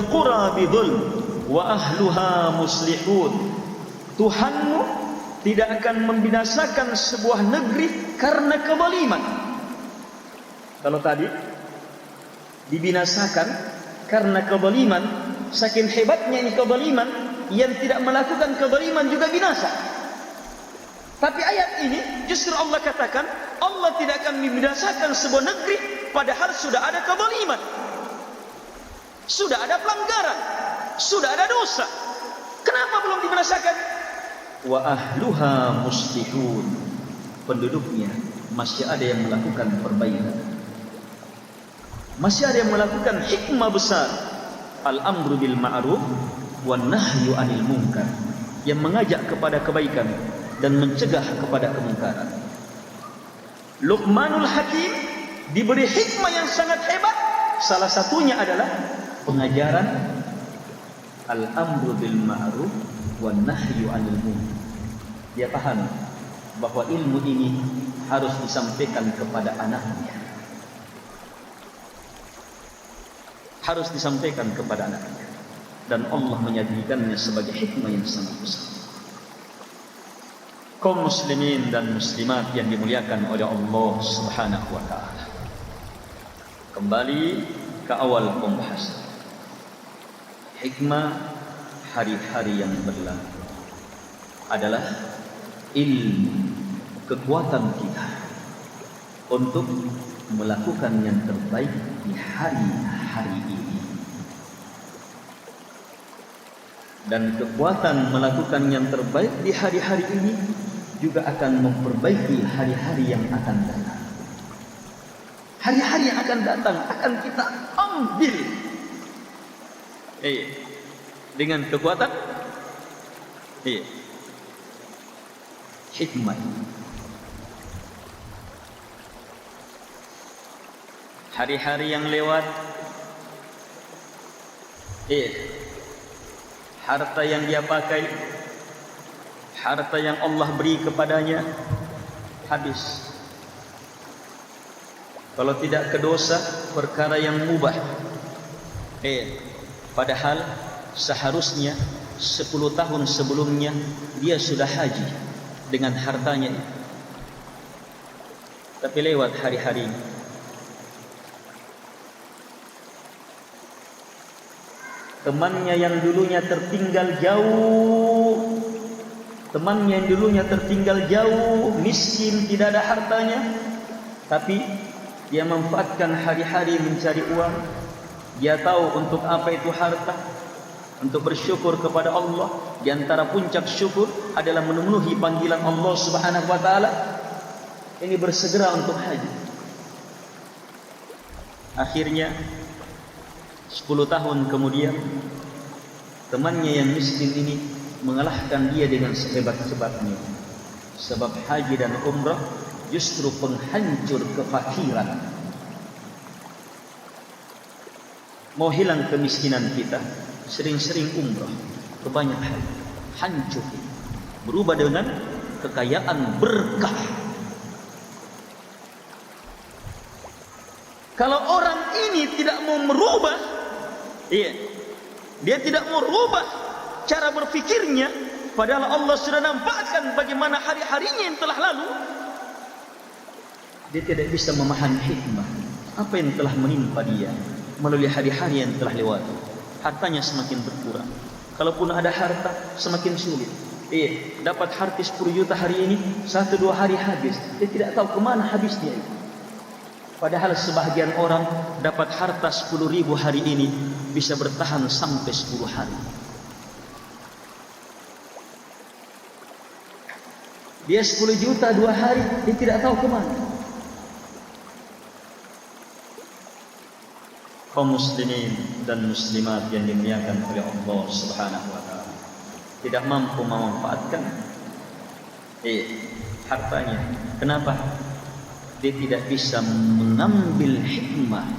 qura bidzulm wa ahluha muslihun." Tuhanmu tidak akan membinasakan sebuah negeri karena kezaliman. Kalau tadi dibinasakan karena kezaliman, saking hebatnya ini kezaliman, yang tidak melakukan kezaliman juga binasa. Tapi ayat ini justru Allah katakan Allah tidak akan membinasakan sebuah negeri padahal sudah ada kezaliman, sudah ada pelanggaran, sudah ada dosa. Kenapa belum dibinasakan? Wa ahluha muslihun, penduduknya masih ada yang melakukan perbaikan, masih ada yang melakukan hikmah besar, al-amru bil ma'ruf wan nahyu 'anil munkar, yang mengajak kepada kebaikan dan mencegah kepada kemungkaran. Luqmanul Hakim diberi hikmah yang sangat hebat. Salah satunya adalah pengajaran al-amru bil ma'ruf wan nahyu 'anil munkar. Dia paham bahwa ilmu ini harus disampaikan kepada anaknya, harus disampaikan kepada anaknya, dan Allah menjadikannya sebagai hikmah yang sangat besar. Kaum muslimin dan muslimat yang dimuliakan oleh Allah Subhanahu wa taala. Kembali ke awal pembahasan. Hikmah hari-hari yang berlalu adalah ilmu, kekuatan kita untuk melakukan yang terbaik di hari-hari ini. Dan kekuatan melakukan yang terbaik di hari-hari ini juga akan memperbaiki hari-hari yang akan datang. Hari-hari yang akan datang akan kita ambil dengan kekuatan hikmah. Hari-hari yang lewat, harta yang dia pakai, harta yang Allah beri kepadanya habis. Kalau tidak ke dosa, perkara yang mubah. Padahal seharusnya 10 tahun sebelumnya dia sudah haji dengan hartanya. Tapi lewat hari-hari, temannya yang dulunya tertinggal jauh, temannya yang dulunya tertinggal jauh, miskin, tidak ada hartanya, tapi dia manfaatkan hari-hari mencari uang. Dia tahu untuk apa itu harta, untuk bersyukur kepada Allah. Di antara puncak syukur adalah memenuhi panggilan Allah Subhanahu wa taala. Ini bersegera untuk haji. Akhirnya 10 tahun kemudian, temannya yang miskin ini mengalahkan dia dengan sehebat-hebatnya. Sebab haji dan umrah justru penghancur kefakiran. Mau hilang kemiskinan kita, sering-sering umrah, berbanyak haji, hancur, berubah dengan kekayaan berkah. Kalau orang ini tidak mau merubah, dia tidak mau merubah cara berfikirnya, padahal Allah sudah nampakkan bagaimana hari-harinya yang telah lalu, dia tidak bisa memahami hikmah apa yang telah menimpa dia melalui hari-hari yang telah lewat. Hartanya semakin berkurang. Kalaupun ada harta, semakin sulit. Dapat harta 10 juta hari ini, 1-2 hari habis. Dia tidak tahu kemana habisnya. Padahal sebahagian orang dapat harta 10.000 hari ini bisa bertahan sampai 10 hari. Dia 10 juta 2 hari, dia tidak tahu kemana. Kaum muslimin dan muslimat yang dimuliakan oleh Allah Subhanahu wa taala, tidak mampu memanfaatkan hartanya. Kenapa? Dia tidak bisa mengambil hikmah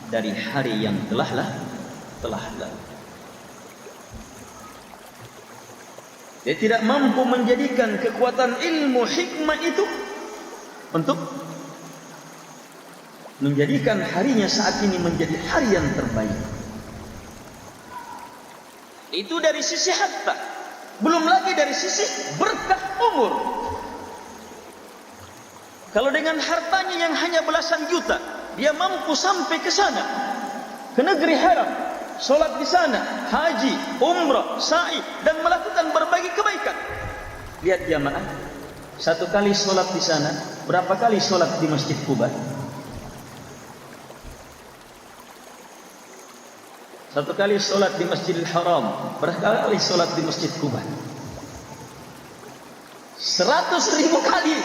dari hari yang telah lalu. Dia tidak mampu menjadikan kekuatan ilmu hikmah itu untuk menjadikan harinya saat ini menjadi hari yang terbaik. Itu dari sisi harta. Belum lagi dari sisi berkah umur. Kalau dengan hartanya yang hanya belasan juta, dia mampu sampai ke sana, ke negeri haram, solat di sana, haji, umrah, sa'i, dan melakukan berbagai kebaikan. Lihat jamaah, Satu kali sholat di sana, berapa kali sholat di Masjid Quba? Satu kali sholat di Masjidil Haram, berapa kali sholat di Masjid Quba? 100.000 kali.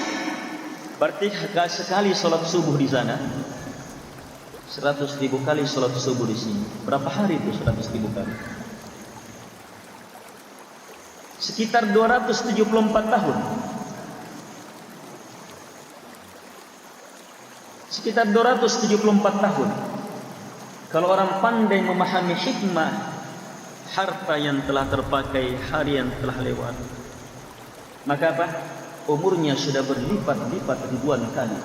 Berarti sekali sholat subuh di sana, 100.000 kali sholat subuh di sini. Berapa hari itu 100.000 kali? Sekitar 274 tahun. Sekitar 274 tahun. Kalau orang pandai memahami hikmah harta yang telah terpakai, hari yang telah lewat, maka apa? Umurnya sudah berlipat-lipat ribuan kali.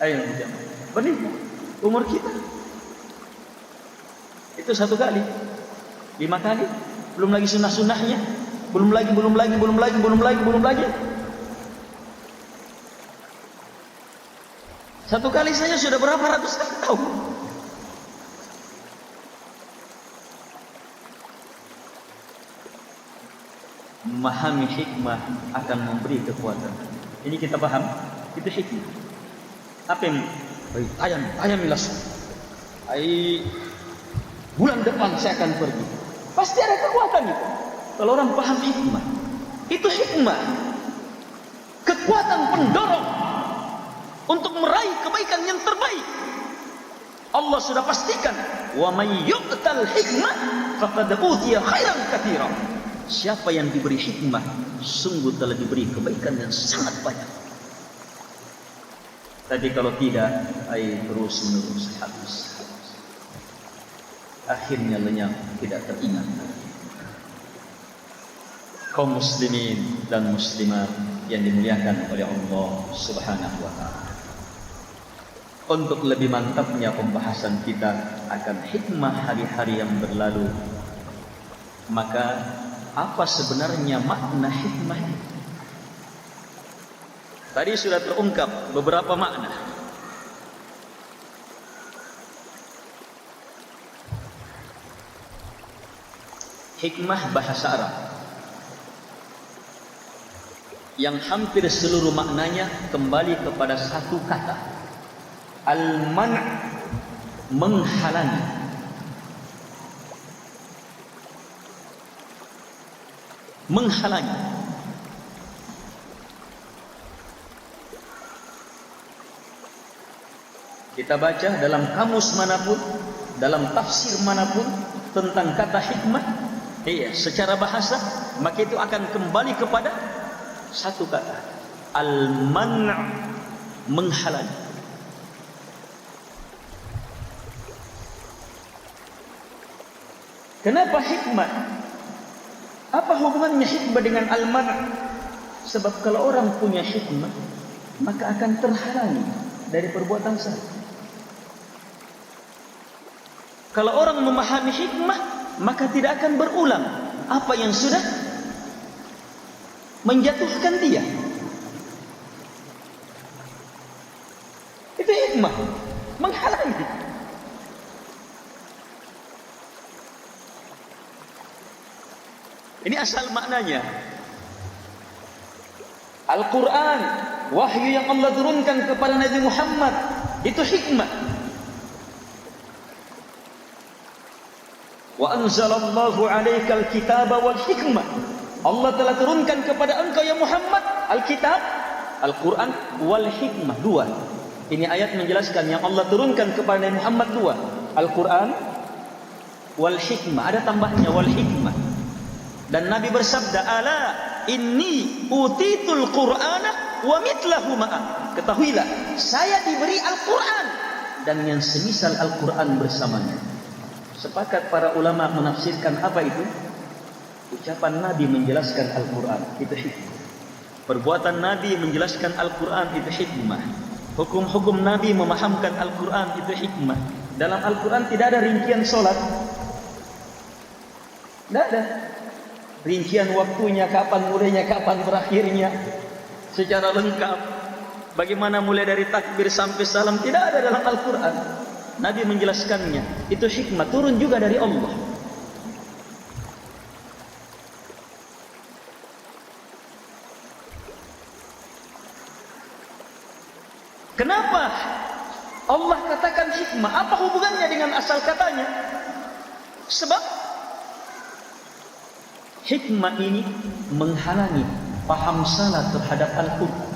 Ayo berlipat umur kita. Itu satu kali, 5 kali, belum lagi sunnah-sunnahnya, belum lagi. Satu kali saja sudah berapa ratus tahun. Memahami hikmah akan memberi kekuatan. Ini kita paham, itu hikmah. Apa yang ayam milas. Bulan depan saya akan pergi. Pasti ada kekuatan itu. Kalau orang paham hikmah, itu hikmah. Kekuatan pendorong untuk meraih kebaikan yang terbaik. Allah sudah pastikan, wa may yu'tal hikmah faqad utiya khairan katsiran. Siapa yang diberi hikmah, sungguh telah diberi kebaikan yang sangat banyak. Tapi kalau tidak, terus menerus habis. Akhirnya lenyap, tidak teringat. Kaum muslimin dan muslimat yang dimuliakan oleh Allah Subhanahu wa taala. Untuk lebih mantapnya pembahasan kita akan hikmah hari-hari yang berlalu, maka apa sebenarnya makna hikmah ini? Tadi sudah terungkap beberapa makna. Hikmah bahasa Arab yang hampir seluruh maknanya kembali kepada satu kata, al-man', menghalangi. Menghalangi. Kita baca dalam kamus manapun, dalam tafsir manapun tentang kata hikmah, secara bahasa, maka itu akan kembali kepada satu kata, al-man', menghalangi. Kenapa hikmah? Apa hubungannya hikmah dengan al-man'? Sebab kalau orang punya hikmah, maka akan terhalangi dari perbuatan salah. Kalau orang memahami hikmah, maka tidak akan berulang apa yang sudah menjatuhkan dia. Itu hikmah, menghalangi. Ini asal maknanya. Al-Quran, wahyu yang Allah turunkan kepada Nabi Muhammad, itu hikmah. Wa anzalallahu alaikal kitaba wal hikmah. Allah telah turunkan kepada engkau ya Muhammad Alkitab, Al-Quran, wal hikmah. Dua. Ini ayat menjelaskan yang Allah turunkan kepada Nabi Muhammad dua, Al-Quran, wal hikmah. Ada tambahnya wal hikmah. Dan Nabi bersabda, ala inni utitul qur'ana wa mitlahu ma'a. Ketahuilah, saya diberi Al-Quran dan yang semisal Al-Quran bersamanya. Sepakat para ulama menafsirkan apa itu? Ucapan Nabi menjelaskan Al-Quran, itu hikmah. Perbuatan Nabi menjelaskan Al-Quran, itu hikmah. Hukum-hukum Nabi memahamkan Al-Quran, itu hikmah. Dalam Al-Quran tidak ada rincian solat. Tidak ada rincian waktunya, kapan mulainya, kapan berakhirnya, secara lengkap. Bagaimana mulai dari takbir sampai salam, tidak ada dalam Al-Quran. Nabi menjelaskannya, itu hikmah, turun juga dari Allah. hikmah. Apa hubungannya dengan asal katanya? Sebab hikmah ini menghalangi paham salah terhadap Al-Quran.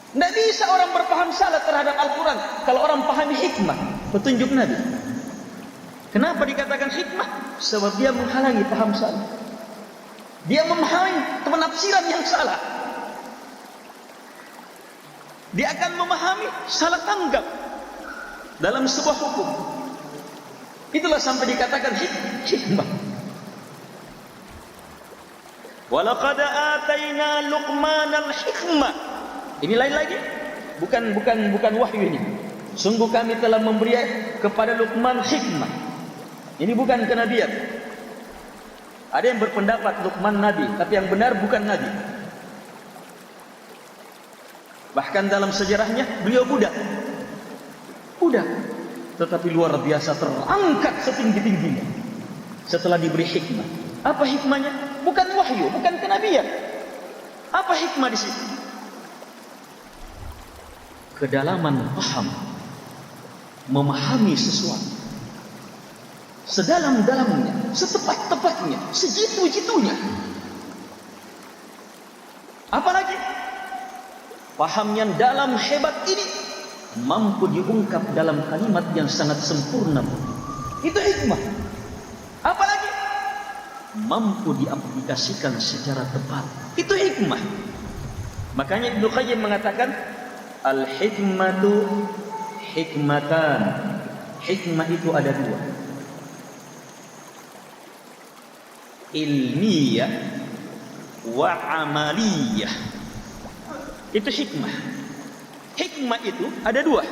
Tidak bisa orang berpaham salah terhadap Al-Quran kalau orang pahami hikmah, petunjuk Nabi. Kenapa dikatakan hikmah? Sebab dia menghalangi paham salah. Dia memahami penafsiran yang salah. Dia akan memahami salah tanggap dalam sebuah hukum. Itulah sampai dikatakan hikmah. Walaqad atayna Luqmanal hikmah. Ini lain lagi. Bukan wahyu ini. Sungguh kami telah memberi kepada Luqman hikmah. Ini bukan kenabian. Ada yang berpendapat Luqman nabi, tapi yang benar bukan nabi. Bahkan dalam sejarahnya beliau budak. Tetapi luar biasa terangkat setinggi-tingginya setelah diberi hikmah. Apa hikmahnya? Bukan wahyu, bukan kenabian. Apa hikmah di situ? Kedalaman paham, memahami sesuatu sedalam-dalamnya, setepat-tepatnya, sejitu-jitunya. Apalagi paham yang dalam hebat ini mampu diungkap dalam kalimat yang sangat sempurna. Itu hikmah. Apalagi mampu diaplikasikan secara tepat. Itu hikmah. Makanya Ibnu Qayyim mengatakan al-hikmatu hikmatan. Hikmah itu ada dua, ilmiyah wa amaliyah. Itu hikmah. Hikmah itu ada dua.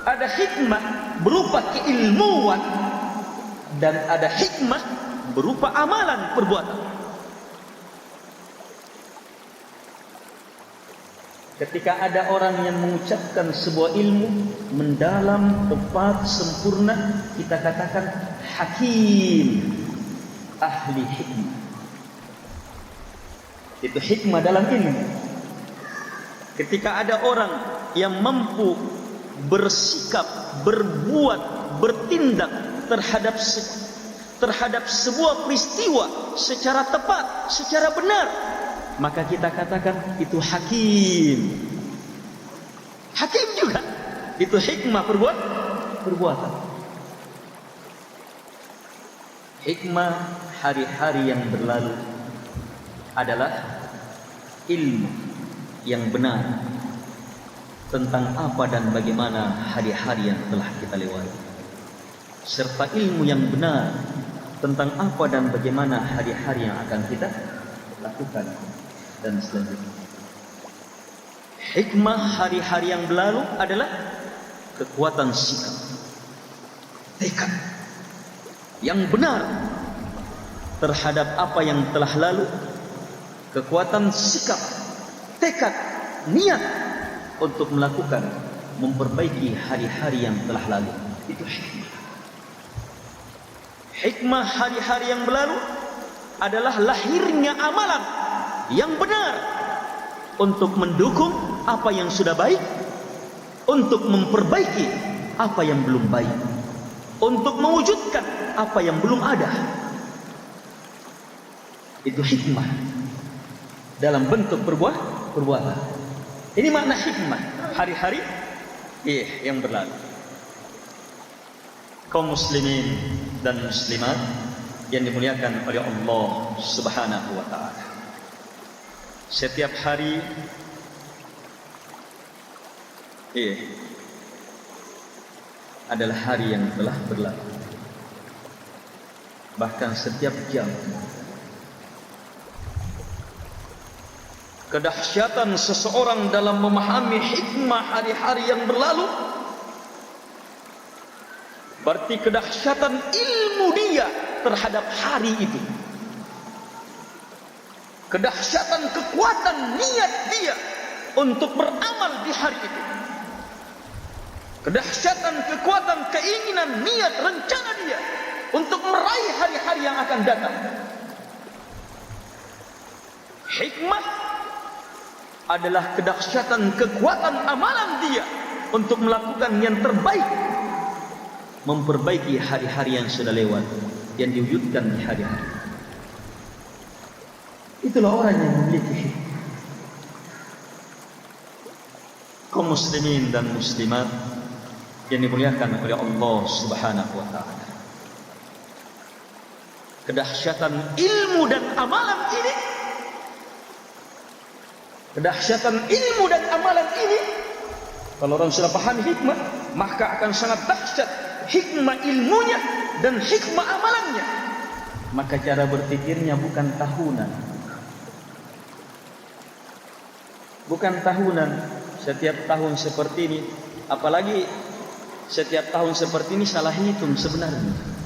Ada hikmah berupa keilmuan dan ada hikmah berupa amalan perbuatan. Ketika ada orang yang mengucapkan sebuah ilmu mendalam, tepat, sempurna, kita katakan hakim, ahli hikmah. Itu hikmah dalam ilmu. Ketika ada orang yang mampu bersikap, berbuat, bertindak terhadap sebuah peristiwa secara tepat, secara benar, maka kita katakan itu hakim. Hakim juga itu hikmah perbuatan. Hikmah hari-hari yang berlalu adalah ilmu yang benar tentang apa dan bagaimana hari-hari yang telah kita lewati, serta ilmu yang benar tentang apa dan bagaimana hari-hari yang akan kita lakukan dan selanjutnya. Hikmah hari-hari yang berlalu adalah kekuatan sikap, tekad yang benar terhadap apa yang telah lalu, kekuatan sikap, tekad, niat untuk melakukan, memperbaiki hari-hari yang telah lalu. Itu hikmah. Hikmah hari-hari yang berlalu adalah lahirnya amalan yang benar untuk mendukung apa yang sudah baik, untuk memperbaiki apa yang belum baik, untuk mewujudkan apa yang belum ada. Itu hikmah dalam bentuk perbuatan. Ini makna hikmah hari-hari yang berlalu. Kaum muslimin dan muslimat yang dimuliakan oleh Allah Subhanahu wa taala. Setiap hari adalah hari yang telah berlalu. Bahkan setiap jam. Kedahsyatan seseorang dalam memahami hikmah hari-hari yang berlalu berarti kedahsyatan ilmu dia terhadap hari itu, kedahsyatan kekuatan niat dia untuk beramal di hari itu, kedahsyatan kekuatan keinginan niat rencana dia untuk meraih hari-hari yang akan datang. Hikmah adalah kedahsyatan kekuatan amalan dia untuk melakukan yang terbaik, memperbaiki hari-hari yang sudah lewat, yang diwujudkan di hari-hari. Itulah orang yang memiliki hikmah. Kaum muslimin dan muslimat yang dimuliakan oleh Allah Subhanahu wa taala. Kedahsyatan ilmu dan amalan ini, kalau orang sudah pahami hikmah, maka akan sangat dahsyat hikmah ilmunya dan hikmah amalannya. Maka cara berpikirnya bukan tahunan, setiap tahun seperti ini, apalagi setiap tahun seperti ini salah hitung sebenarnya.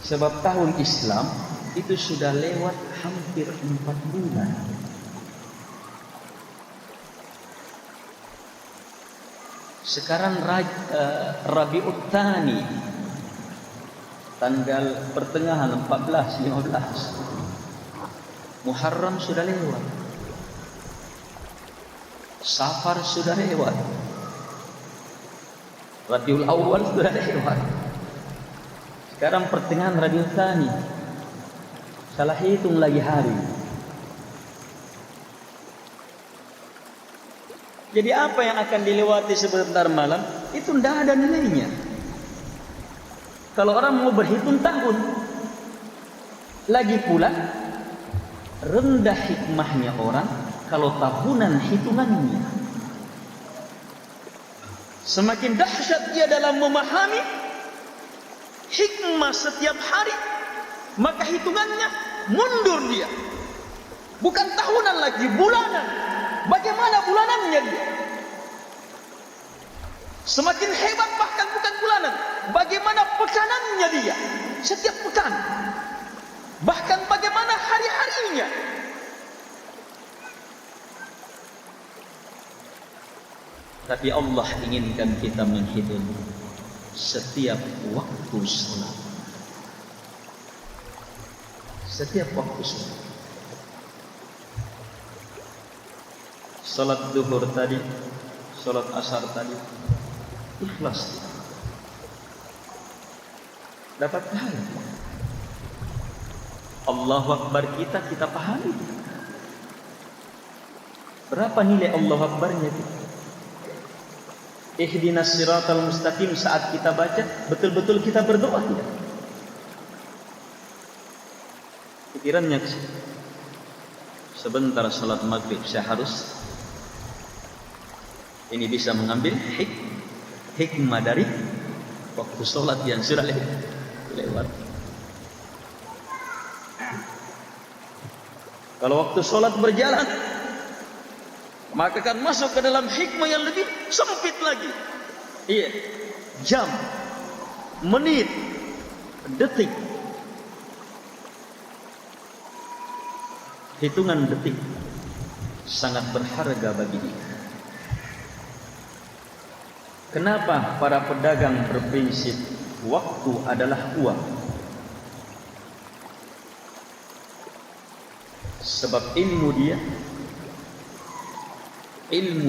Sebab tahun Islam itu sudah lewat hampir 4 bulan. Sekarang Rabiul Tsani, tanggal pertengahan 14-15. Muharram sudah lewat, Safar sudah lewat, Rabiul Awal sudah lewat. Sekarang pertengahan Rabiul Tsani, salah hitung lagi hari. Jadi apa yang akan dilewati sebentar malam itu tidak ada nilainya. Kalau orang mau berhitung tahun, lagi pula rendah hikmahnya orang kalau tahunan hitungannya. Semakin dahsyat dia dalam memahami hikmah setiap hari, maka hitungannya mundur dia. Bukan tahunan lagi, bulanan. Bagaimana bulanannya dia? Semakin hebat bahkan bukan bulanan, bagaimana pekanannya dia setiap pekan, bahkan bagaimana hari-harinya. Tapi Allah inginkan kita menghitung setiap waktu salat. Setiap waktu salat. Salat zuhur tadi, salat asar tadi, ikhlas, dapat pahala. Allahu Akbar kita pahami. Berapa nilai Allahu Akbarnya itu? Ihdinas siratal mustaqim saat kita baca, betul-betul kita berdoa tidak? Pikirannya sebentar salat maghrib saya harus ini bisa mengambil hikmah dari waktu salat yang sudah lewat. Kalau waktu salat berjalan, maka akan masuk ke dalam hikmah yang lebih sempit lagi. Iya, jam, menit, detik. Hitungan detik sangat berharga bagi dia. Kenapa para pedagang berprinsip waktu adalah uang? Sebab ilmu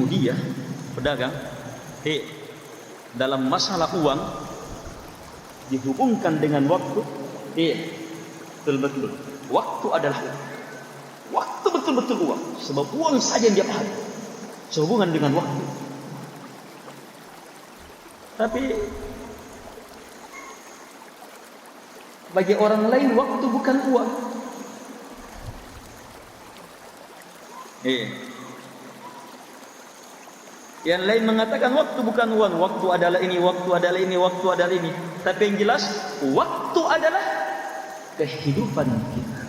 dia pedagang dalam masalah uang dihubungkan dengan waktu. Betul-betul waktu adalah uang. Waktu betul-betul uang. Sebab uang saja yang dia paham sehubungan dengan waktu. Tapi bagi orang lain waktu bukan uang. Yang lain mengatakan waktu bukan uang, waktu adalah ini, waktu adalah ini, waktu adalah ini. Tapi yang jelas waktu adalah kehidupan kita,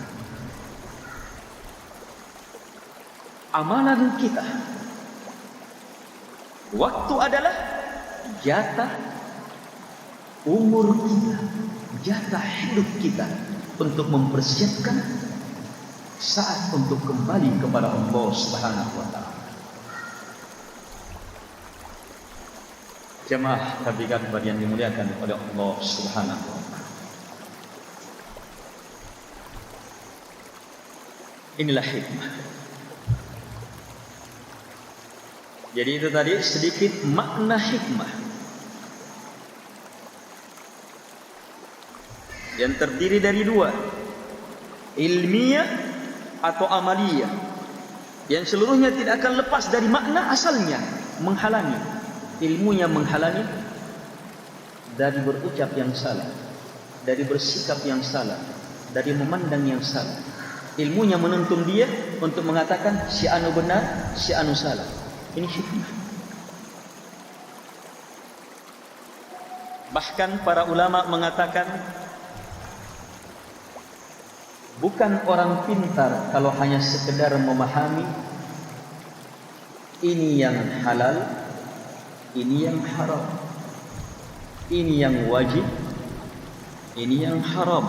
amalan kita. Waktu adalah jatah umur kita, jatah hidup kita untuk mempersiapkan saat untuk kembali kepada Allah Subhanahu wa taala. Jemaah tabligh akbar yang dimuliakan oleh Allah Subhanahu wa taala. Inilah hikmah. Jadi itu tadi sedikit makna hikmah yang terdiri dari dua, ilmiah atau amaliyah, yang seluruhnya tidak akan lepas dari makna asalnya, menghalangi, ilmunya menghalangi dari berucap yang salah, dari bersikap yang salah, dari memandang yang salah. Ilmunya menuntun dia untuk mengatakan si anu benar, si anu salah. Ini hikmah. Bahkan para ulama mengatakan bukan orang pintar kalau hanya sekedar memahami ini yang halal, ini yang haram, ini yang wajib, ini yang haram,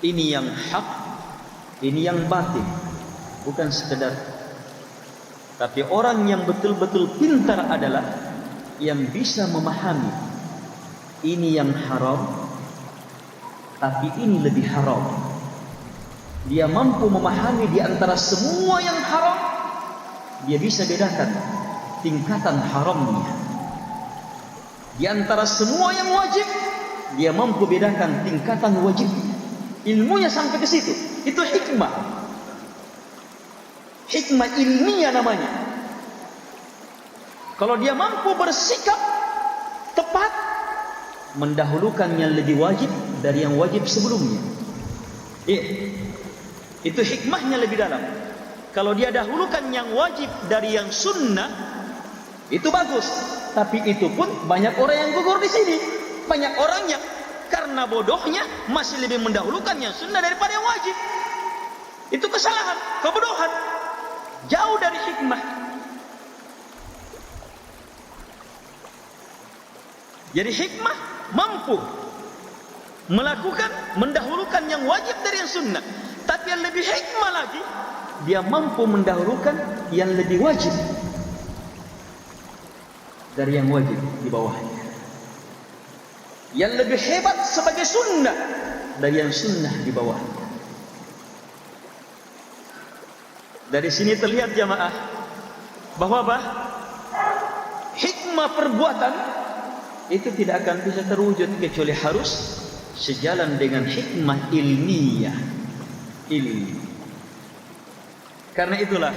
ini yang hak, ini yang batil. Bukan sekedar. Tapi orang yang betul-betul pintar adalah yang bisa memahami ini yang haram, tapi ini lebih haram. Dia mampu memahami di antara semua yang haram, dia bisa bedakan tingkatan haramnya. Di antara semua yang wajib, dia mampu bedakan tingkatan wajibnya. Ilmunya sampai ke situ. Itu hikmah. Hikmah ilmiah namanya. Kalau dia mampu bersikap tepat, mendahulukan yang lebih wajib dari yang wajib sebelumnya. Itu hikmahnya lebih dalam. Kalau dia dahulukan yang wajib dari yang sunnah, itu bagus. Tapi itu pun banyak orang yang gugur di sini. Banyak orang yang karena bodohnya masih lebih mendahulukan yang sunnah daripada yang wajib. Itu kesalahan, kebodohan, jauh dari hikmah. Jadi hikmah mampu melakukan, mendahulukan yang wajib dari yang sunnah. Tapi yang lebih hikmah lagi, dia mampu mendahulukan yang lebih wajib dari yang wajib di bawahnya. Yang lebih hebat sebagai sunnah dari yang sunnah di bawahnya. Dari sini terlihat jamaah bahwa hikmah perbuatan itu tidak akan bisa terwujud kecuali harus sejalan dengan hikmah ilmiah. Karena itulah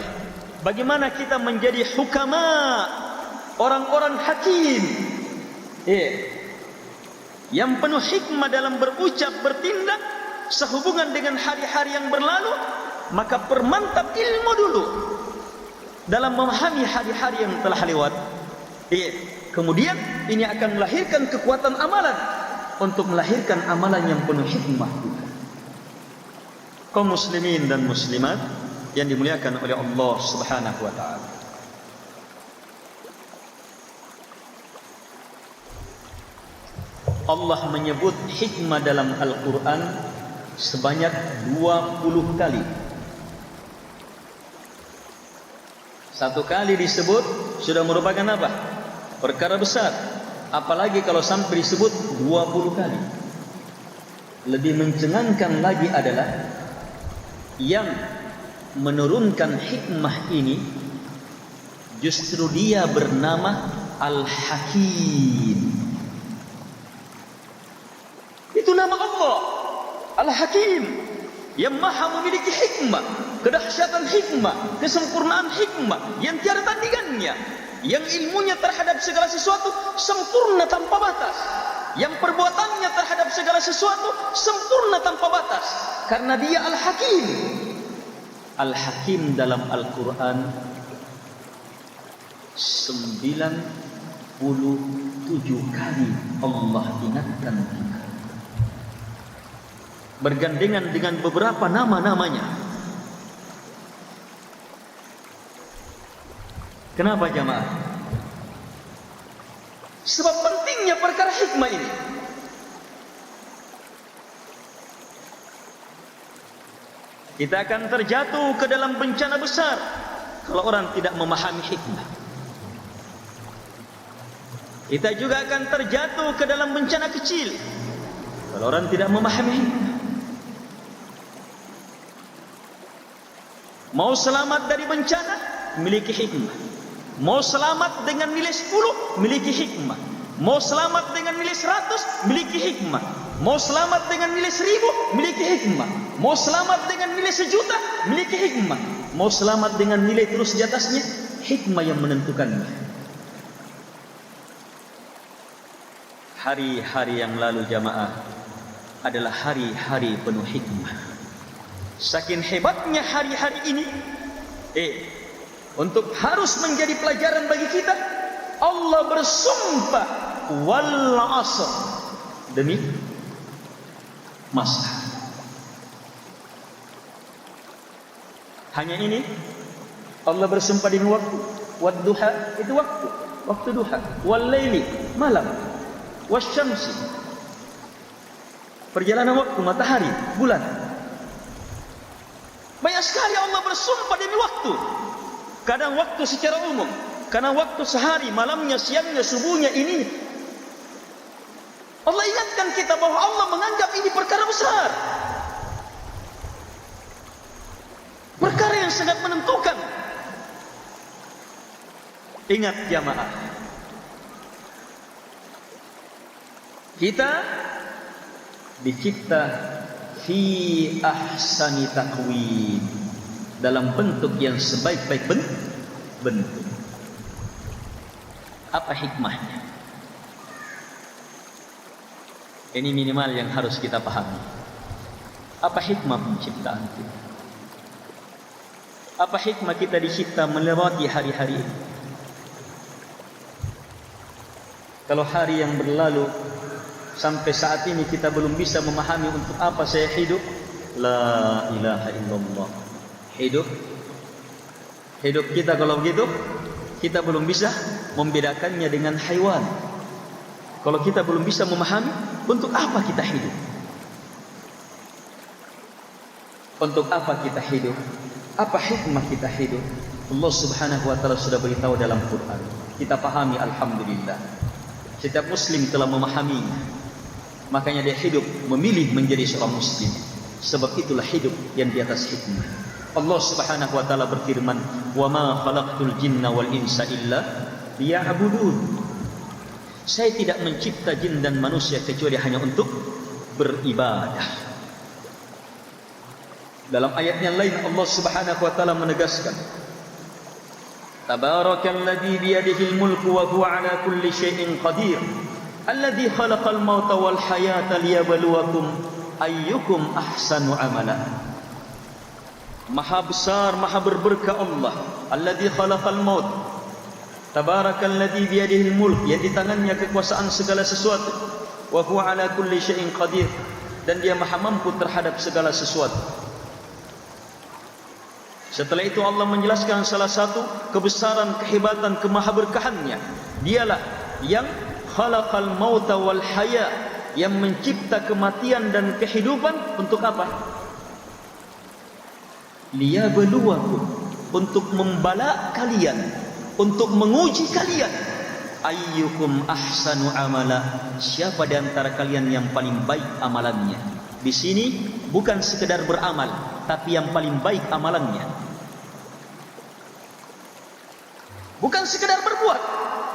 bagaimana kita menjadi hukama, orang-orang hakim, yang penuh hikmah dalam berucap, bertindak sehubungan dengan hari-hari yang berlalu. Maka permantap ilmu dulu dalam memahami hari-hari yang telah lewat. Kemudian ini akan melahirkan kekuatan amalan untuk melahirkan amalan yang penuh hikmah. Kaum muslimin dan muslimat yang dimuliakan oleh Allah Subhanahu wa taala. Allah menyebut hikmah dalam Al-Qur'an sebanyak 20 kali. Satu kali disebut sudah merupakan apa? Perkara besar. Apalagi kalau sampai disebut 20 kali. Lebih mencengangkan lagi adalah yang menurunkan hikmah ini justru dia bernama Al-Hakim. Itu nama Allah, Al-Hakim, yang maha memiliki hikmah, kedahsyatan hikmah, kesempurnaan hikmah yang tiada tandingannya, yang ilmunya terhadap segala sesuatu sempurna tanpa batas, yang perbuatannya terhadap segala sesuatu sempurna tanpa batas, karena dia Al-Hakim. Al-Hakim dalam Al-Quran 97 kali Allah ingatkan kita, bergandengan dengan beberapa nama-namanya. Kenapa jamaah? Sebab pentingnya perkara hikmah ini. Kita akan terjatuh ke dalam bencana besar kalau orang tidak memahami hikmah. Kita juga akan terjatuh ke dalam bencana kecil kalau orang tidak memahami hikmah. Mau selamat dari bencana, miliki hikmah. Mau selamat dengan nilai 10, miliki hikmah. Mau selamat dengan nilai 100, miliki hikmah. Mau selamat dengan nilai 1000, miliki hikmah. Mau selamat dengan nilai 1.000.000, miliki hikmah. Mau selamat dengan nilai terus di atasnya, hikmah yang menentukannya. Hari-hari yang lalu jamaah adalah hari-hari penuh hikmah. Saking hebatnya hari-hari ini, untuk harus menjadi pelajaran bagi kita, Allah bersumpah wal asr, demi masa. Hanya ini Allah bersumpah demi waktu. Wad duha, itu waktu duha. Wal laili, malam. Wasyamsi, perjalanan waktu, matahari, bulan. Banyak sekali Allah bersumpah demi waktu. Kadang waktu secara umum, kadang waktu sehari, malamnya, siangnya, subuhnya, ini. Allah ingatkan kita bahwa Allah menganggap ini perkara besar, perkara yang sangat menentukan. Ingat jamaah, kita dicipta fi ahsani taqwim, dalam bentuk yang sebaik-baik bentuk. Apa hikmahnya? Ini minimal yang harus kita pahami. Apa hikmah penciptaan kita? Apa hikmah kita dicipta melewati hari-hari ini? Kalau hari yang berlalu sampai saat ini kita belum bisa memahami untuk apa saya hidup, la ilaha illallah. Hidup kita kalau begitu, kita belum bisa membedakannya dengan haiwan. Kalau kita belum bisa memahami untuk apa kita hidup, untuk apa kita hidup, apa hikmah kita hidup, Allah Subhanahu wa taala sudah beritahu dalam Quran. Kita pahami, alhamdulillah. Setiap muslim telah memahaminya. Makanya dia hidup memilih menjadi seorang muslim. Sebab itulah hidup yang di atas hikmah. Allah Subhanahu wa taala berfirman, "Wa ma khalaqtul jinna wal insa illa liya'budun." Saya tidak mencipta jin dan manusia kecuali hanya untuk beribadah. Dalam ayat yang lain Allah Subhanahu wa taala menegaskan, "Tabarakalladzi biyadihil mulku wa huwa 'ala kulli syai'in qadir. Alladzi khalaqal mauta wal hayata liyabluwakum ayyukum ahsanu amala." Maha besar, maha berberkah Allah. Alladzi khalaqal maut. Tabarakalladzi biyadihil mulk, yang di tangannya kekuasaan segala sesuatu. Wa huwa 'ala kulli syai'in qadir, dan dia maha mampu terhadap segala sesuatu. Setelah itu Allah menjelaskan salah satu kebesaran, kehebatan, kemahaberkahannya. Dialah yang khalaqal mauta wal haya, yang mencipta kematian dan kehidupan untuk apa? Liyabluwakum, untuk membala kalian, untuk menguji kalian. Ayyukum ahsanu amala, siapa di antara kalian yang paling baik amalannya. Di sini bukan sekedar beramal, tapi yang paling baik amalannya. Bukan sekedar berbuat,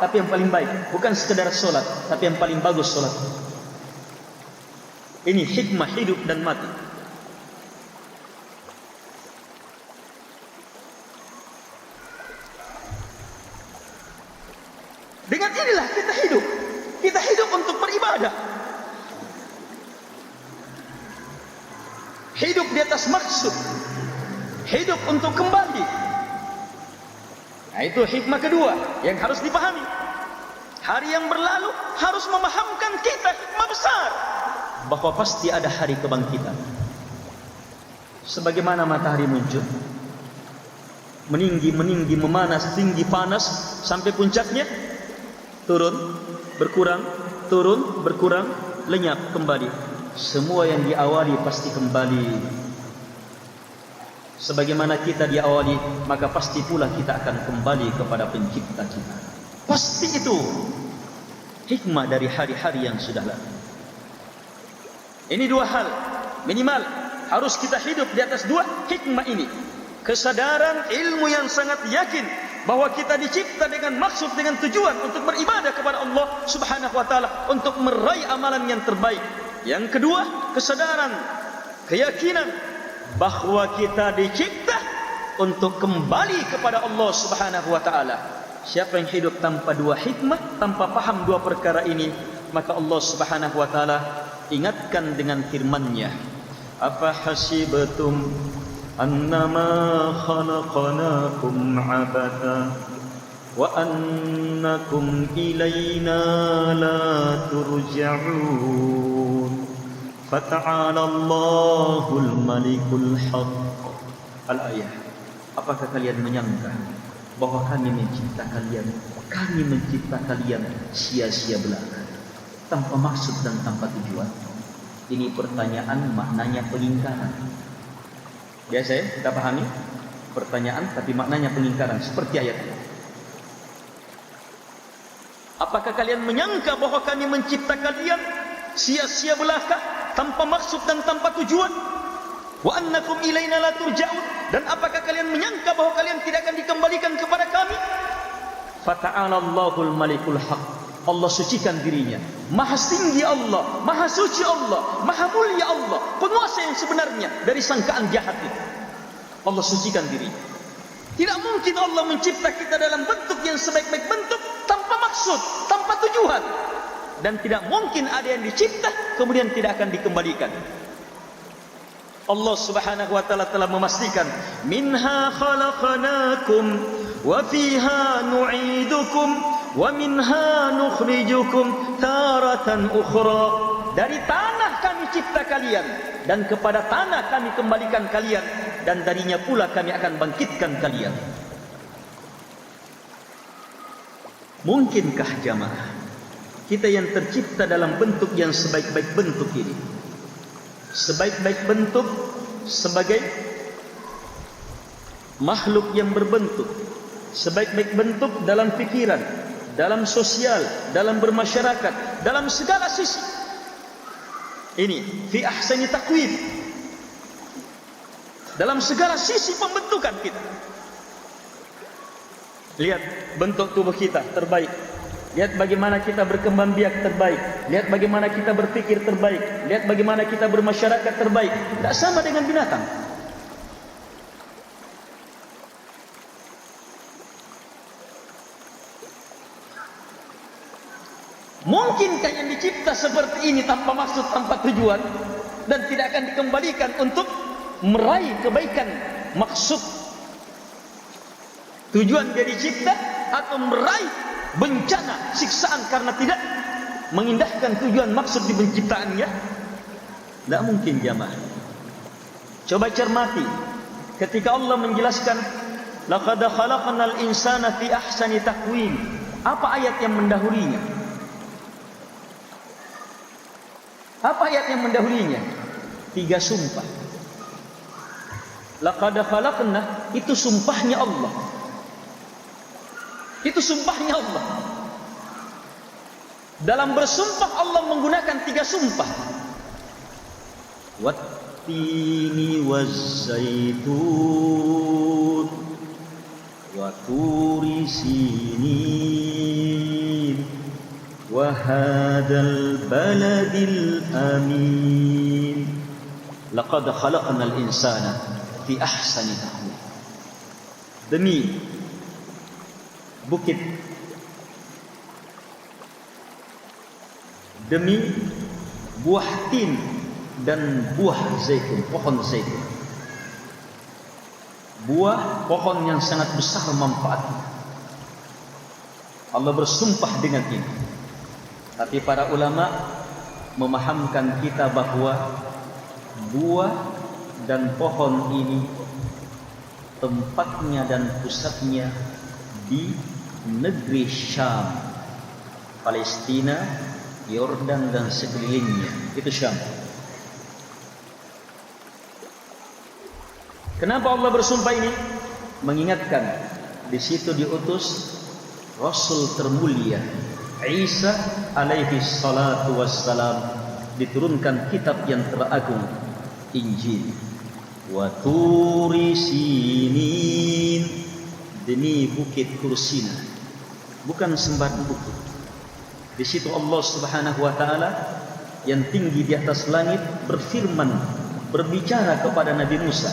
tapi yang paling baik. Bukan sekedar solat, tapi yang paling bagus solat. Ini hikmah hidup dan mati. Dengan inilah kita hidup. Kita hidup untuk beribadah. Hidup di atas maksud. Hidup untuk kembali. Nah, itu hikmah kedua yang harus dipahami. Hari yang berlalu harus memahamkan kita hikmah besar, bahwa pasti ada hari kebangkitan. Sebagaimana matahari muncul, meninggi, memanas, tinggi, panas, sampai puncaknya turun, berkurang, turun, berkurang, lenyap kembali. Semua yang diawali pasti kembali. Sebagaimana kita diawali, maka pasti pula kita akan kembali kepada pencipta kita. Pasti itu hikmah dari hari-hari yang sudah lalu. Ini dua hal minimal harus kita hidup di atas dua hikmah ini. Kesadaran, ilmu yang sangat yakin bahwa kita dicipta dengan maksud, dengan tujuan untuk beribadah kepada Allah Subhanahu wa taala, untuk meraih amalan yang terbaik. Yang kedua, kesadaran, keyakinan bahwa kita dicipta untuk kembali kepada Allah Subhanahu wa taala. Siapa yang hidup tanpa dua hikmah, tanpa paham dua perkara ini, maka Allah Subhanahu wa taala ingatkan dengan firman-Nya, "Afa hasibtum annama khalaqnakum 'abatha wa annakum ilaina la turja'un fata'ala Allahul malikul haqq." Al-ayah. Apakah kalian menyangka bahwa kami mencipta kalian sia-sia belaka, tanpa maksud dan tanpa tujuan? Ini pertanyaan, maknanya pengingkaran. Biasa ya, kita pahami pertanyaan tapi maknanya pengingkaran, seperti ayat ini. Apakah kalian menyangka bahwa kami mencipta kalian sia-sia belaka, tanpa maksud dan tanpa tujuan? Wa annakum ilaina la turja'un. Dan apakah kalian menyangka bahwa kalian tidak akan dikembalikan kepada kami? Fata'ala Allahul malikul haqq. Allah sucikan dirinya. Maha tinggi Allah, maha suci Allah, maha mulia Allah, penguasa yang sebenarnya dari sangkaan jahat itu. Allah sucikan diri. Tidak mungkin Allah mencipta kita dalam bentuk yang sebaik-baik bentuk, tanpa maksud, tanpa tujuan. Dan tidak mungkin ada yang dicipta kemudian tidak akan dikembalikan. Allah Subhanahu wa taala telah memastikan, "Minha khalaqnakum wa fiha nu'idukum wa minha nukhrijukum taratan ukhra." Dari tanah kami cipta kalian, dan kepada tanah kami kembalikan kalian, dan darinya pula kami akan bangkitkan kalian. Mungkinkah jamaah kita yang tercipta dalam bentuk yang sebaik-baik bentuk ini, sebaik-baik bentuk sebagai makhluk yang berbentuk, sebaik-baik bentuk dalam pikiran, dalam sosial, dalam bermasyarakat, dalam segala sisi. Ini fi ahsani taqwim, dalam segala sisi pembentukan kita. Lihat bentuk tubuh kita terbaik. Lihat bagaimana kita berkembang biak terbaik. Lihat bagaimana kita berpikir terbaik. Lihat bagaimana kita bermasyarakat terbaik. Tidak sama dengan binatang. Mungkinkah yang dicipta seperti ini tanpa maksud, tanpa tujuan, dan tidak akan dikembalikan untuk meraih kebaikan maksud tujuan dia dicipta, atau meraih bencana, siksaan karena tidak mengindahkan tujuan maksud di penciptaannya? Tidak mungkin jamaah. Coba cermati ketika Allah menjelaskan laqad khalaqnal insana fi ahsani taqwim. Apa ayat yang mendahulinya? Apa ayat yang mendahulinya? 3 sumpah. Laqad khalaqna, itu sumpahnya Allah. Itu sumpahnya Allah. Dalam bersumpah Allah menggunakan 3 sumpah. Wattini wazzaitun wa turi sinin wa hadzal baladil amin. Laqad khalaqnal insana fi ahsani taqwim. Demi bukit, demi buah tin dan buah zaitun, pohon zaitun, buah pohon yang sangat besar manfaatnya. Allah bersumpah dengan ini. Tapi para ulama memahamkan kita bahwa buah dan pohon ini tempatnya dan pusatnya di negeri Syam, Palestina, Yordan dan sekelilingnya. Itu Syam. Kenapa Allah bersumpah ini? Mengingatkan di situ diutus Rasul termulia Isa alaihi salatu wassalam, diturunkan kitab yang teragung, Injil. Wa turi sinin, demi bukit Kursina, bukan sembarang bukit. Di situ Allah Subhanahu wa taala yang tinggi di atas langit berfirman, berbicara kepada Nabi Musa,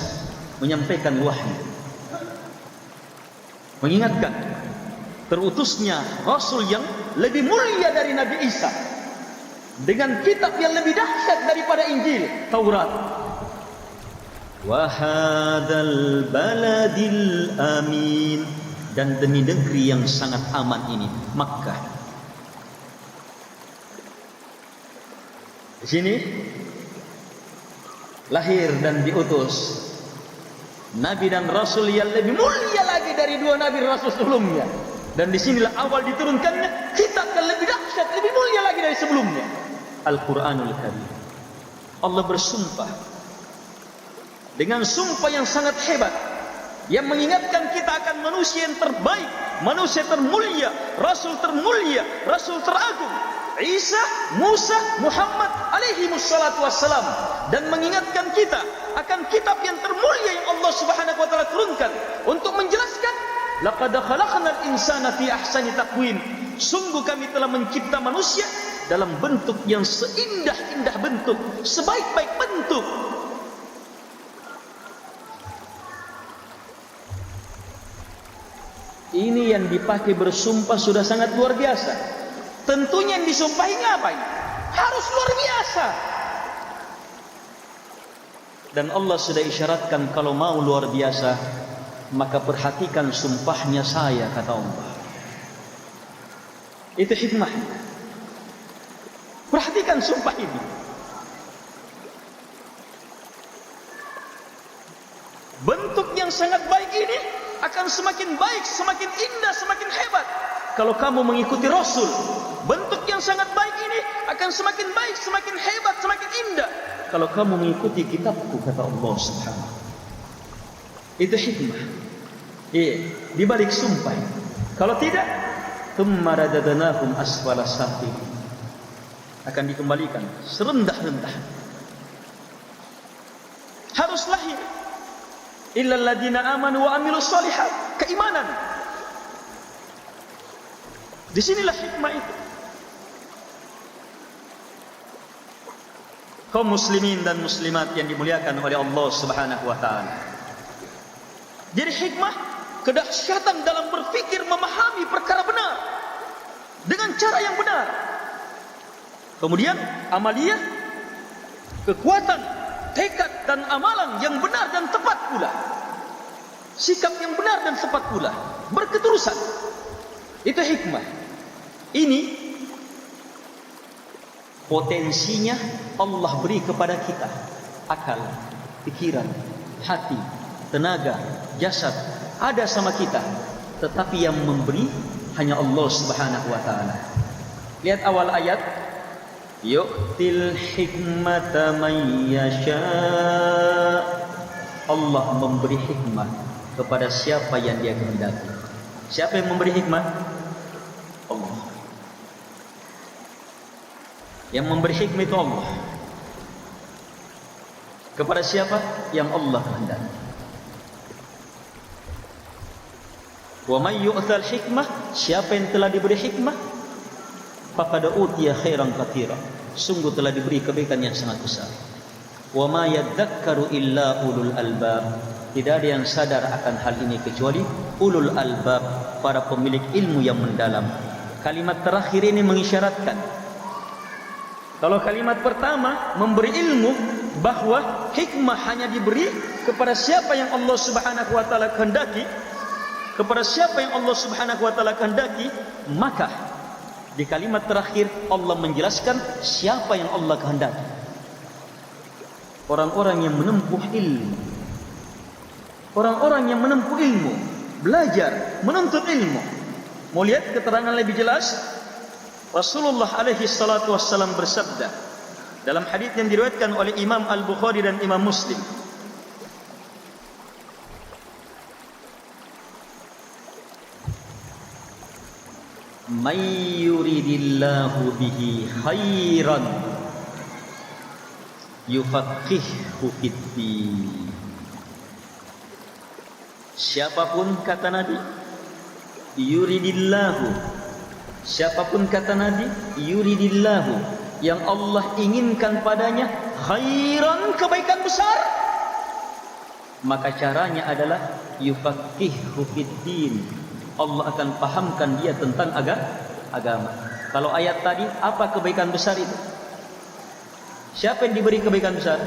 menyampaikan wahyu, mengingatkan terutusnya Rasul yang lebih mulia dari Nabi Isa, dengan kitab yang lebih dahsyat daripada Injil, Taurat. Wa hadzal baladil amin, dan demi negeri yang sangat aman ini, Makkah. Di sini lahir dan diutus Nabi dan Rasul yang lebih mulia lagi dari dua Nabi Rasul sebelumnya. Dan disinilah awal diturunkannya kitab yang lebih dahsyat, lebih mulia lagi dari sebelumnya, Al-Quranul Karim. Allah bersumpah dengan sumpah yang sangat hebat, yang mengingatkan kita akan manusia yang terbaik, manusia termulia, Rasul termulia, Rasul teragung, Isa, Musa, Muhammad alaihi wassalatu wassalam, dan mengingatkan kita akan kitab yang termulia yang Allah Subhanahu wa taala turunkan untuk menjelaskan, laqad khalaqnal insana fi ahsani taqwim, sungguh kami telah mencipta manusia dalam bentuk yang seindah-indah bentuk, sebaik-baik bentuk. Ini yang dipakai bersumpah sudah sangat luar biasa. Tentunya yang disumpahi ngapain? Harus luar biasa. Dan Allah sudah isyaratkan kalau mau luar biasa, maka perhatikan sumpahnya saya, kata Allah. Itu hikmahnya. Perhatikan sumpah ini. Bentuk yang sangat baik ini akan semakin baik, semakin indah, semakin hebat kalau kamu mengikuti Rasul. Bentuk yang sangat baik ini akan semakin baik, semakin hebat, semakin indah kalau kamu mengikuti kitabku, kata Allah Subhanahu. Itu hikmah. Di balik sumpah. Kalau tidak, thumma radadnahum asfala safilin, akan dikembalikan serendah-rendah. Harus lahir illal ladina amanu wa amilus shalihat, keimanan. Disinilah hikmah itu. Kaum muslimin dan muslimat yang dimuliakan oleh Allah Subhanahu wa taala. Jadi hikmah, kedahsyatan dalam berfikir, memahami perkara benar dengan cara yang benar. Kemudian amaliyah, kekuatan, tekad dan amalan yang benar dan tepat pula. Sikap yang benar dan tepat pula, berketerusan. Itu hikmah. Ini potensinya Allah beri kepada kita. Akal, pikiran, hati, tenaga, jasad ada sama kita, tetapi yang memberi hanya Allah Subhanahu wa taala. Lihat awal ayat, yu'til hikmata man yasha. Allah memberi hikmah kepada siapa yang Dia kehendaki. Siapa yang memberi hikmah? Allah. Yang memberi hikmah itu Allah. Kepada siapa? Yang Allah kehendaki. Wa may yu'tal hikmah, siapa yang telah diberi hikmah, faqad utiya khairan katsira, sungguh telah diberi kebaikan yang sangat besar. Wa ma yadzakkaru illa ulul albab, tidak ada yang sadar akan hal ini kecuali ulul albab, para pemilik ilmu yang mendalam. Kalimat terakhir ini mengisyaratkan, kalau kalimat pertama memberi ilmu bahwa hikmah hanya diberi kepada siapa yang Allah Subhanahu wa taala kehendaki, kepada siapa yang Allah Subhanahu wa taala kehendaki, maka di kalimat terakhir Allah menjelaskan siapa yang Allah kehendaki. Orang-orang yang menempuh ilmu, orang-orang yang menempuh ilmu, belajar, menuntut ilmu. Mau lihat keterangan lebih jelas? Rasulullah alaihi salatu wassalam bersabda dalam hadis yang diriwayatkan oleh Imam Al-Bukhari dan Imam Muslim, may yuridillahu bihi khairan yufaqihuhu fid-din. Siapapun, kata Nabi, yuridillahu, siapapun kata Nabi, yuridillahu, yang Allah inginkan padanya khairan, kebaikan besar, maka caranya adalah yufaqihu fiddin, Allah akan pahamkan dia tentang agama. Kalau ayat tadi, apa kebaikan besar itu? Siapa yang diberi kebaikan besar?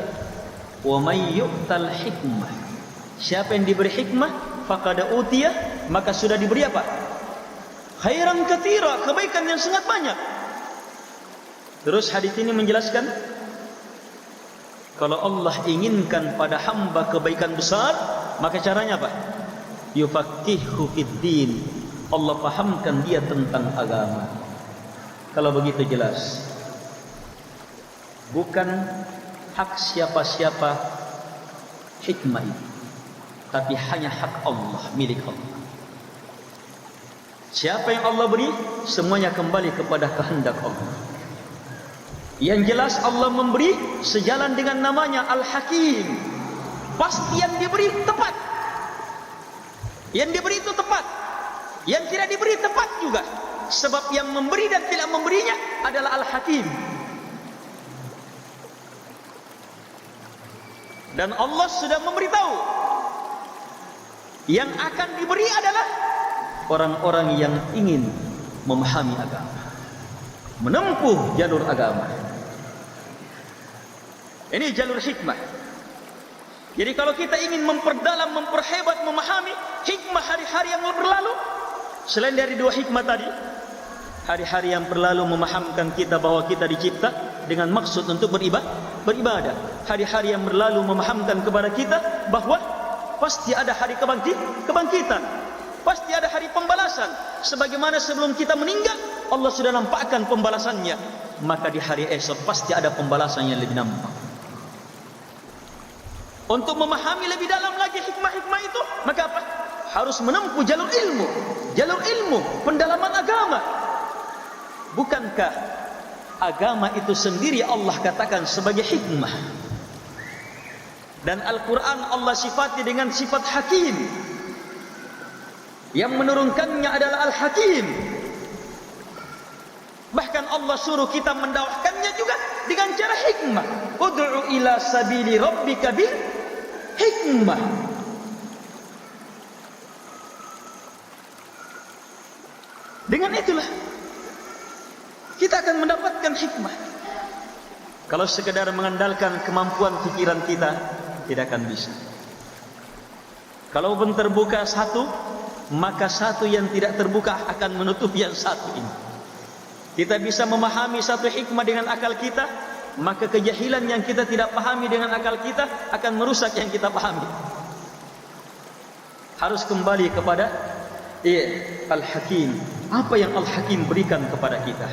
Wa may yu'tal hikmah, siapa yang diberi hikmah, faqad utiya, maka sudah diberi apa? Khairan katsira, kebaikan yang sangat banyak. Terus hadis ini menjelaskan, kalau Allah inginkan pada hamba kebaikan besar, maka caranya apa? Yufaqihu fiddin, Allah pahamkan dia tentang agama. Kalau begitu jelas, bukan hak siapa-siapa hikmah itu, tapi hanya hak Allah, milik Allah. Siapa yang Allah beri, semuanya kembali kepada kehendak Allah. Yang jelas Allah memberi sejalan dengan namanya Al-Hakim. Pasti yang diberi tepat. Yang diberi itu tepat. Yang tidak diberi tepat juga. Sebab yang memberi dan tidak memberinya adalah Al-Hakim. Dan Allah sudah memberitahu, yang akan diberi adalah orang-orang yang ingin memahami agama, menempuh jalur agama. Ini jalur hikmah. Jadi kalau kita ingin memperdalam, memperhebat, memahami hikmah hari-hari yang berlalu, selain dari dua hikmah tadi, hari-hari yang berlalu memahamkan kita bahwa kita dicipta dengan maksud untuk beribadah. Hari-hari yang berlalu memahamkan kepada kita bahwa pasti ada hari kebangkitan, pasti ada hari pembalasan. Sebagaimana sebelum kita meninggal, Allah sudah nampakkan pembalasannya, maka di hari esok pasti ada pembalasan yang lebih nampak. Untuk memahami lebih dalam lagi hikmah-hikmah itu, maka apa? Harus menempuh jalur ilmu, pendalaman agama. Bukankah agama itu sendiri Allah katakan sebagai hikmah? Dan Al-Quran Allah sifati dengan sifat hakim. Yang menurunkannya adalah Al-Hakim. Bahkan Allah suruh kita mendakwahkannya juga dengan cara hikmah. Ud'u ila sabili rabbika bil hikmah. Dengan itulah kita akan mendapatkan hikmah. Kalau sekedar mengandalkan kemampuan pikiran kita, tidak akan bisa. Kalau pun terbuka satu, maka satu yang tidak terbuka akan menutup yang satu ini. Kita bisa memahami satu hikmah dengan akal kita, maka kejahilan yang kita tidak pahami dengan akal kita akan merusak yang kita pahami. Harus kembali kepada Al-Hakim. Apa yang Al-Hakim berikan kepada kita,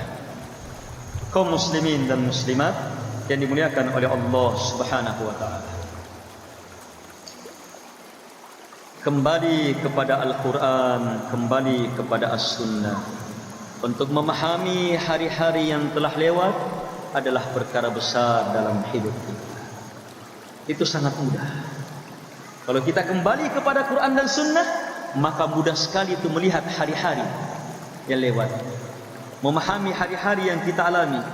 kaum muslimin dan muslimat yang dimuliakan oleh Allah Subhanahu wa ta'ala. Kembali kepada Al-Quran, kembali kepada As-Sunnah. Untuk memahami hari-hari yang telah lewat adalah perkara besar dalam hidup kita. Itu sangat mudah. Kalau kita kembali kepada Quran dan Sunnah, maka mudah sekali itu melihat hari-hari yang lewat, memahami hari-hari yang kita alami,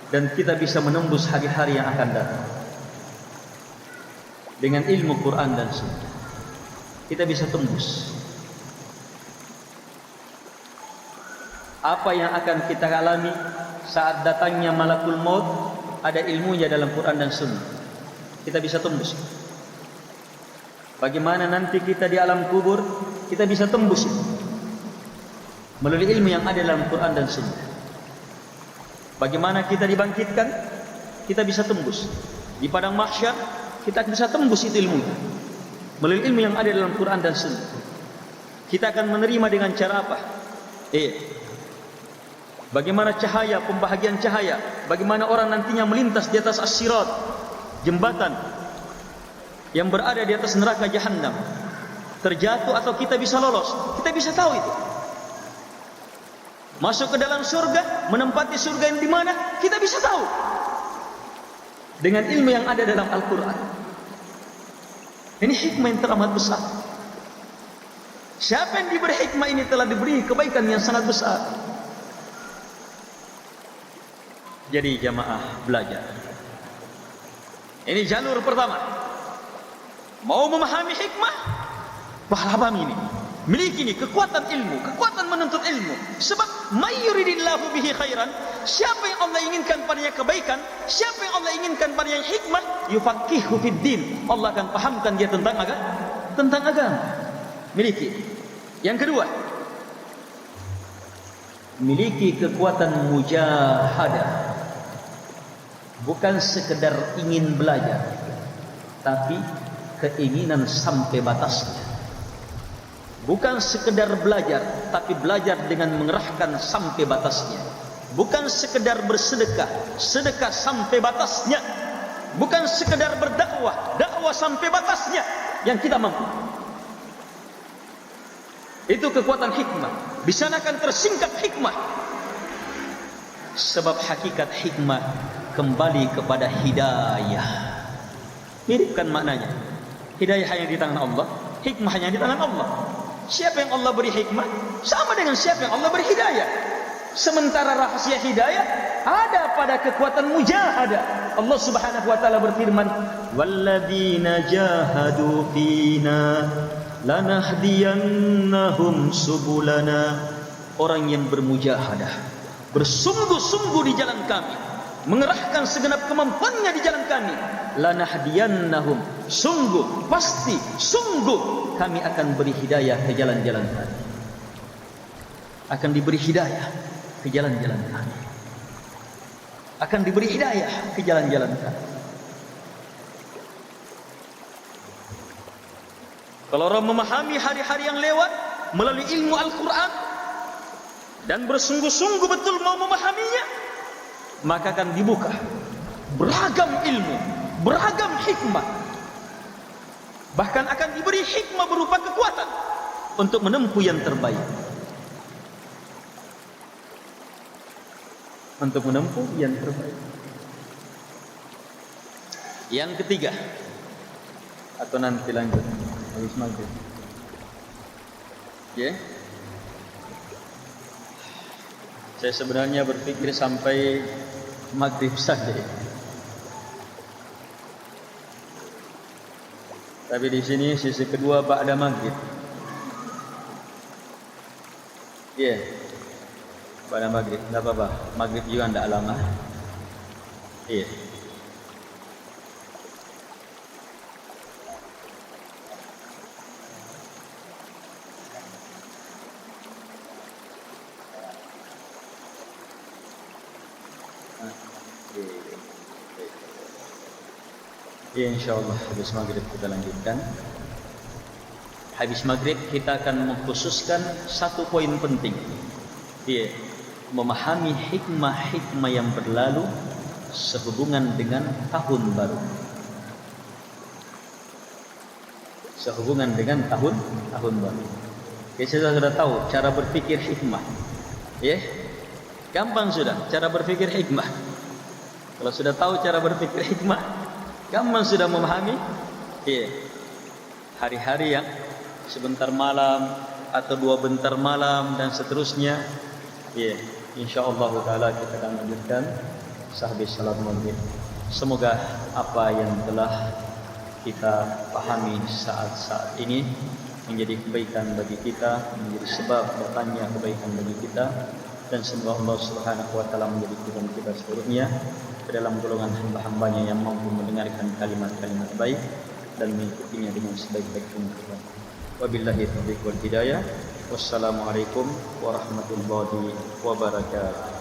dan kita bisa menembus hari-hari yang akan datang. Dengan ilmu Quran dan Sunnah kita bisa tembus. Apa yang akan kita alami saat datangnya malakul maut, ada ilmunya dalam Quran dan Sunnah. Kita bisa tembus. Bagaimana nanti kita di alam kubur, kita bisa tembus itu melalui ilmu yang ada dalam Quran dan Sunnah. Bagaimana kita dibangkitkan, kita bisa tembus. Di padang mahsyar, kita bisa tembus itu ilmu melalui ilmu yang ada dalam Quran dan Sunnah. Kita akan menerima dengan cara apa? Bagaimana cahaya, pembahagian cahaya, bagaimana orang nantinya melintas di atas as-sirat, jembatan yang berada di atas neraka Jahannam, terjatuh atau kita bisa lolos, kita bisa tahu itu. Masuk ke dalam surga, menempati surga yang di mana, kita bisa tahu dengan ilmu yang ada dalam Al-Quran. Ini hikmah yang teramat besar. Siapa yang diberi hikmah ini telah diberi kebaikan yang sangat besar. Jadi jamaah belajar. Ini jalur pertama. Mau memahami hikmah, pahami ini. Miliki ini kekuatan ilmu, kekuatan menuntut ilmu. Sebab mayuridillahu bihi khairan, siapa yang Allah inginkan padanya kebaikan, siapa yang Allah inginkan padanya hikmah, yufaqihu fid din. Allah akan pahamkan dia tentang agama. Miliki. Yang kedua, miliki kekuatan mujahadah. Bukan sekedar ingin belajar, tapi keinginan sampai batasnya. Bukan sekedar belajar, tapi belajar dengan mengerahkan sampai batasnya. Bukan sekedar bersedekah, sedekah sampai batasnya. Bukan sekedar berdakwah, dakwah sampai batasnya yang kita mampu. Itu kekuatan hikmah. Di sana akan tersingkap hikmah. Sebab hakikat hikmah kembali kepada hidayah. Mirip kan maknanya. Hidayah hanya di tangan Allah, hikmah hanya di tangan Allah. Siapa yang Allah beri hikmah sama dengan siapa yang Allah beri hidayah. Sementara rahasia hidayah ada pada kekuatan mujahadah. Allah Subhanahu wa taala berfirman, "Walladzina jahadu fina lanahdiyannahum subulana." Orang yang bermujahadah, bersungguh-sungguh di jalan kami, mengerahkan segenap kemampuannya di jalan kami, lanahdiyannahum, sungguh, pasti, sungguh kami akan beri hidayah ke jalan-jalan kami. Akan diberi hidayah ke jalan-jalan kami. Akan diberi hidayah ke jalan-jalan kami. Kalau orang memahami hari-hari yang lewat melalui ilmu Al-Quran dan bersungguh-sungguh betul mau memahaminya, maka akan dibuka beragam ilmu, beragam hikmah. Bahkan akan diberi hikmah berupa kekuatan untuk menempuh yang terbaik. Untuk menempuh yang terbaik. Yang ketiga, atau nanti lanjut habis maghrib. Ya. Saya sebenarnya berpikir sampai maghrib saja. Tapi di sini sisi kedua ba'da maghrib. Iya. Ba'da maghrib, enggak apa-apa. Maghrib juga enggak lama. Iya. Ya, insyaAllah habis maghrib kita lanjutkan. Habis maghrib kita akan mengkhususkan satu poin penting. Ya, memahami hikmah-hikmah yang berlalu sehubungan dengan tahun baru. Sehubungan dengan tahun baru. Ya, saya sudah tahu cara berpikir hikmah. Ya, gampang sudah cara berpikir hikmah. Kalau sudah tahu cara berpikir hikmah, gampang sudah memahami hari-hari yang sebentar malam atau dua bentar malam dan seterusnya. InsyaAllah ta'ala kita akan lanjutkan sehabis salat maghrib. Semoga apa yang telah kita pahami saat-saat ini menjadi kebaikan bagi kita, menjadi sebab datangnya kebaikan bagi kita, dan semoga Allah Subhanahu wa taala menjadikan kita seluruhnya ke dalam golongan hamba-hambanya yang mampu mendengarkan kalimat-kalimat baik dan mengikutinya dengan sebaik-baik pengetahuan. Wabillahi taufiq wal hidayah. Wassalamualaikum warahmatullahi wabarakatuh.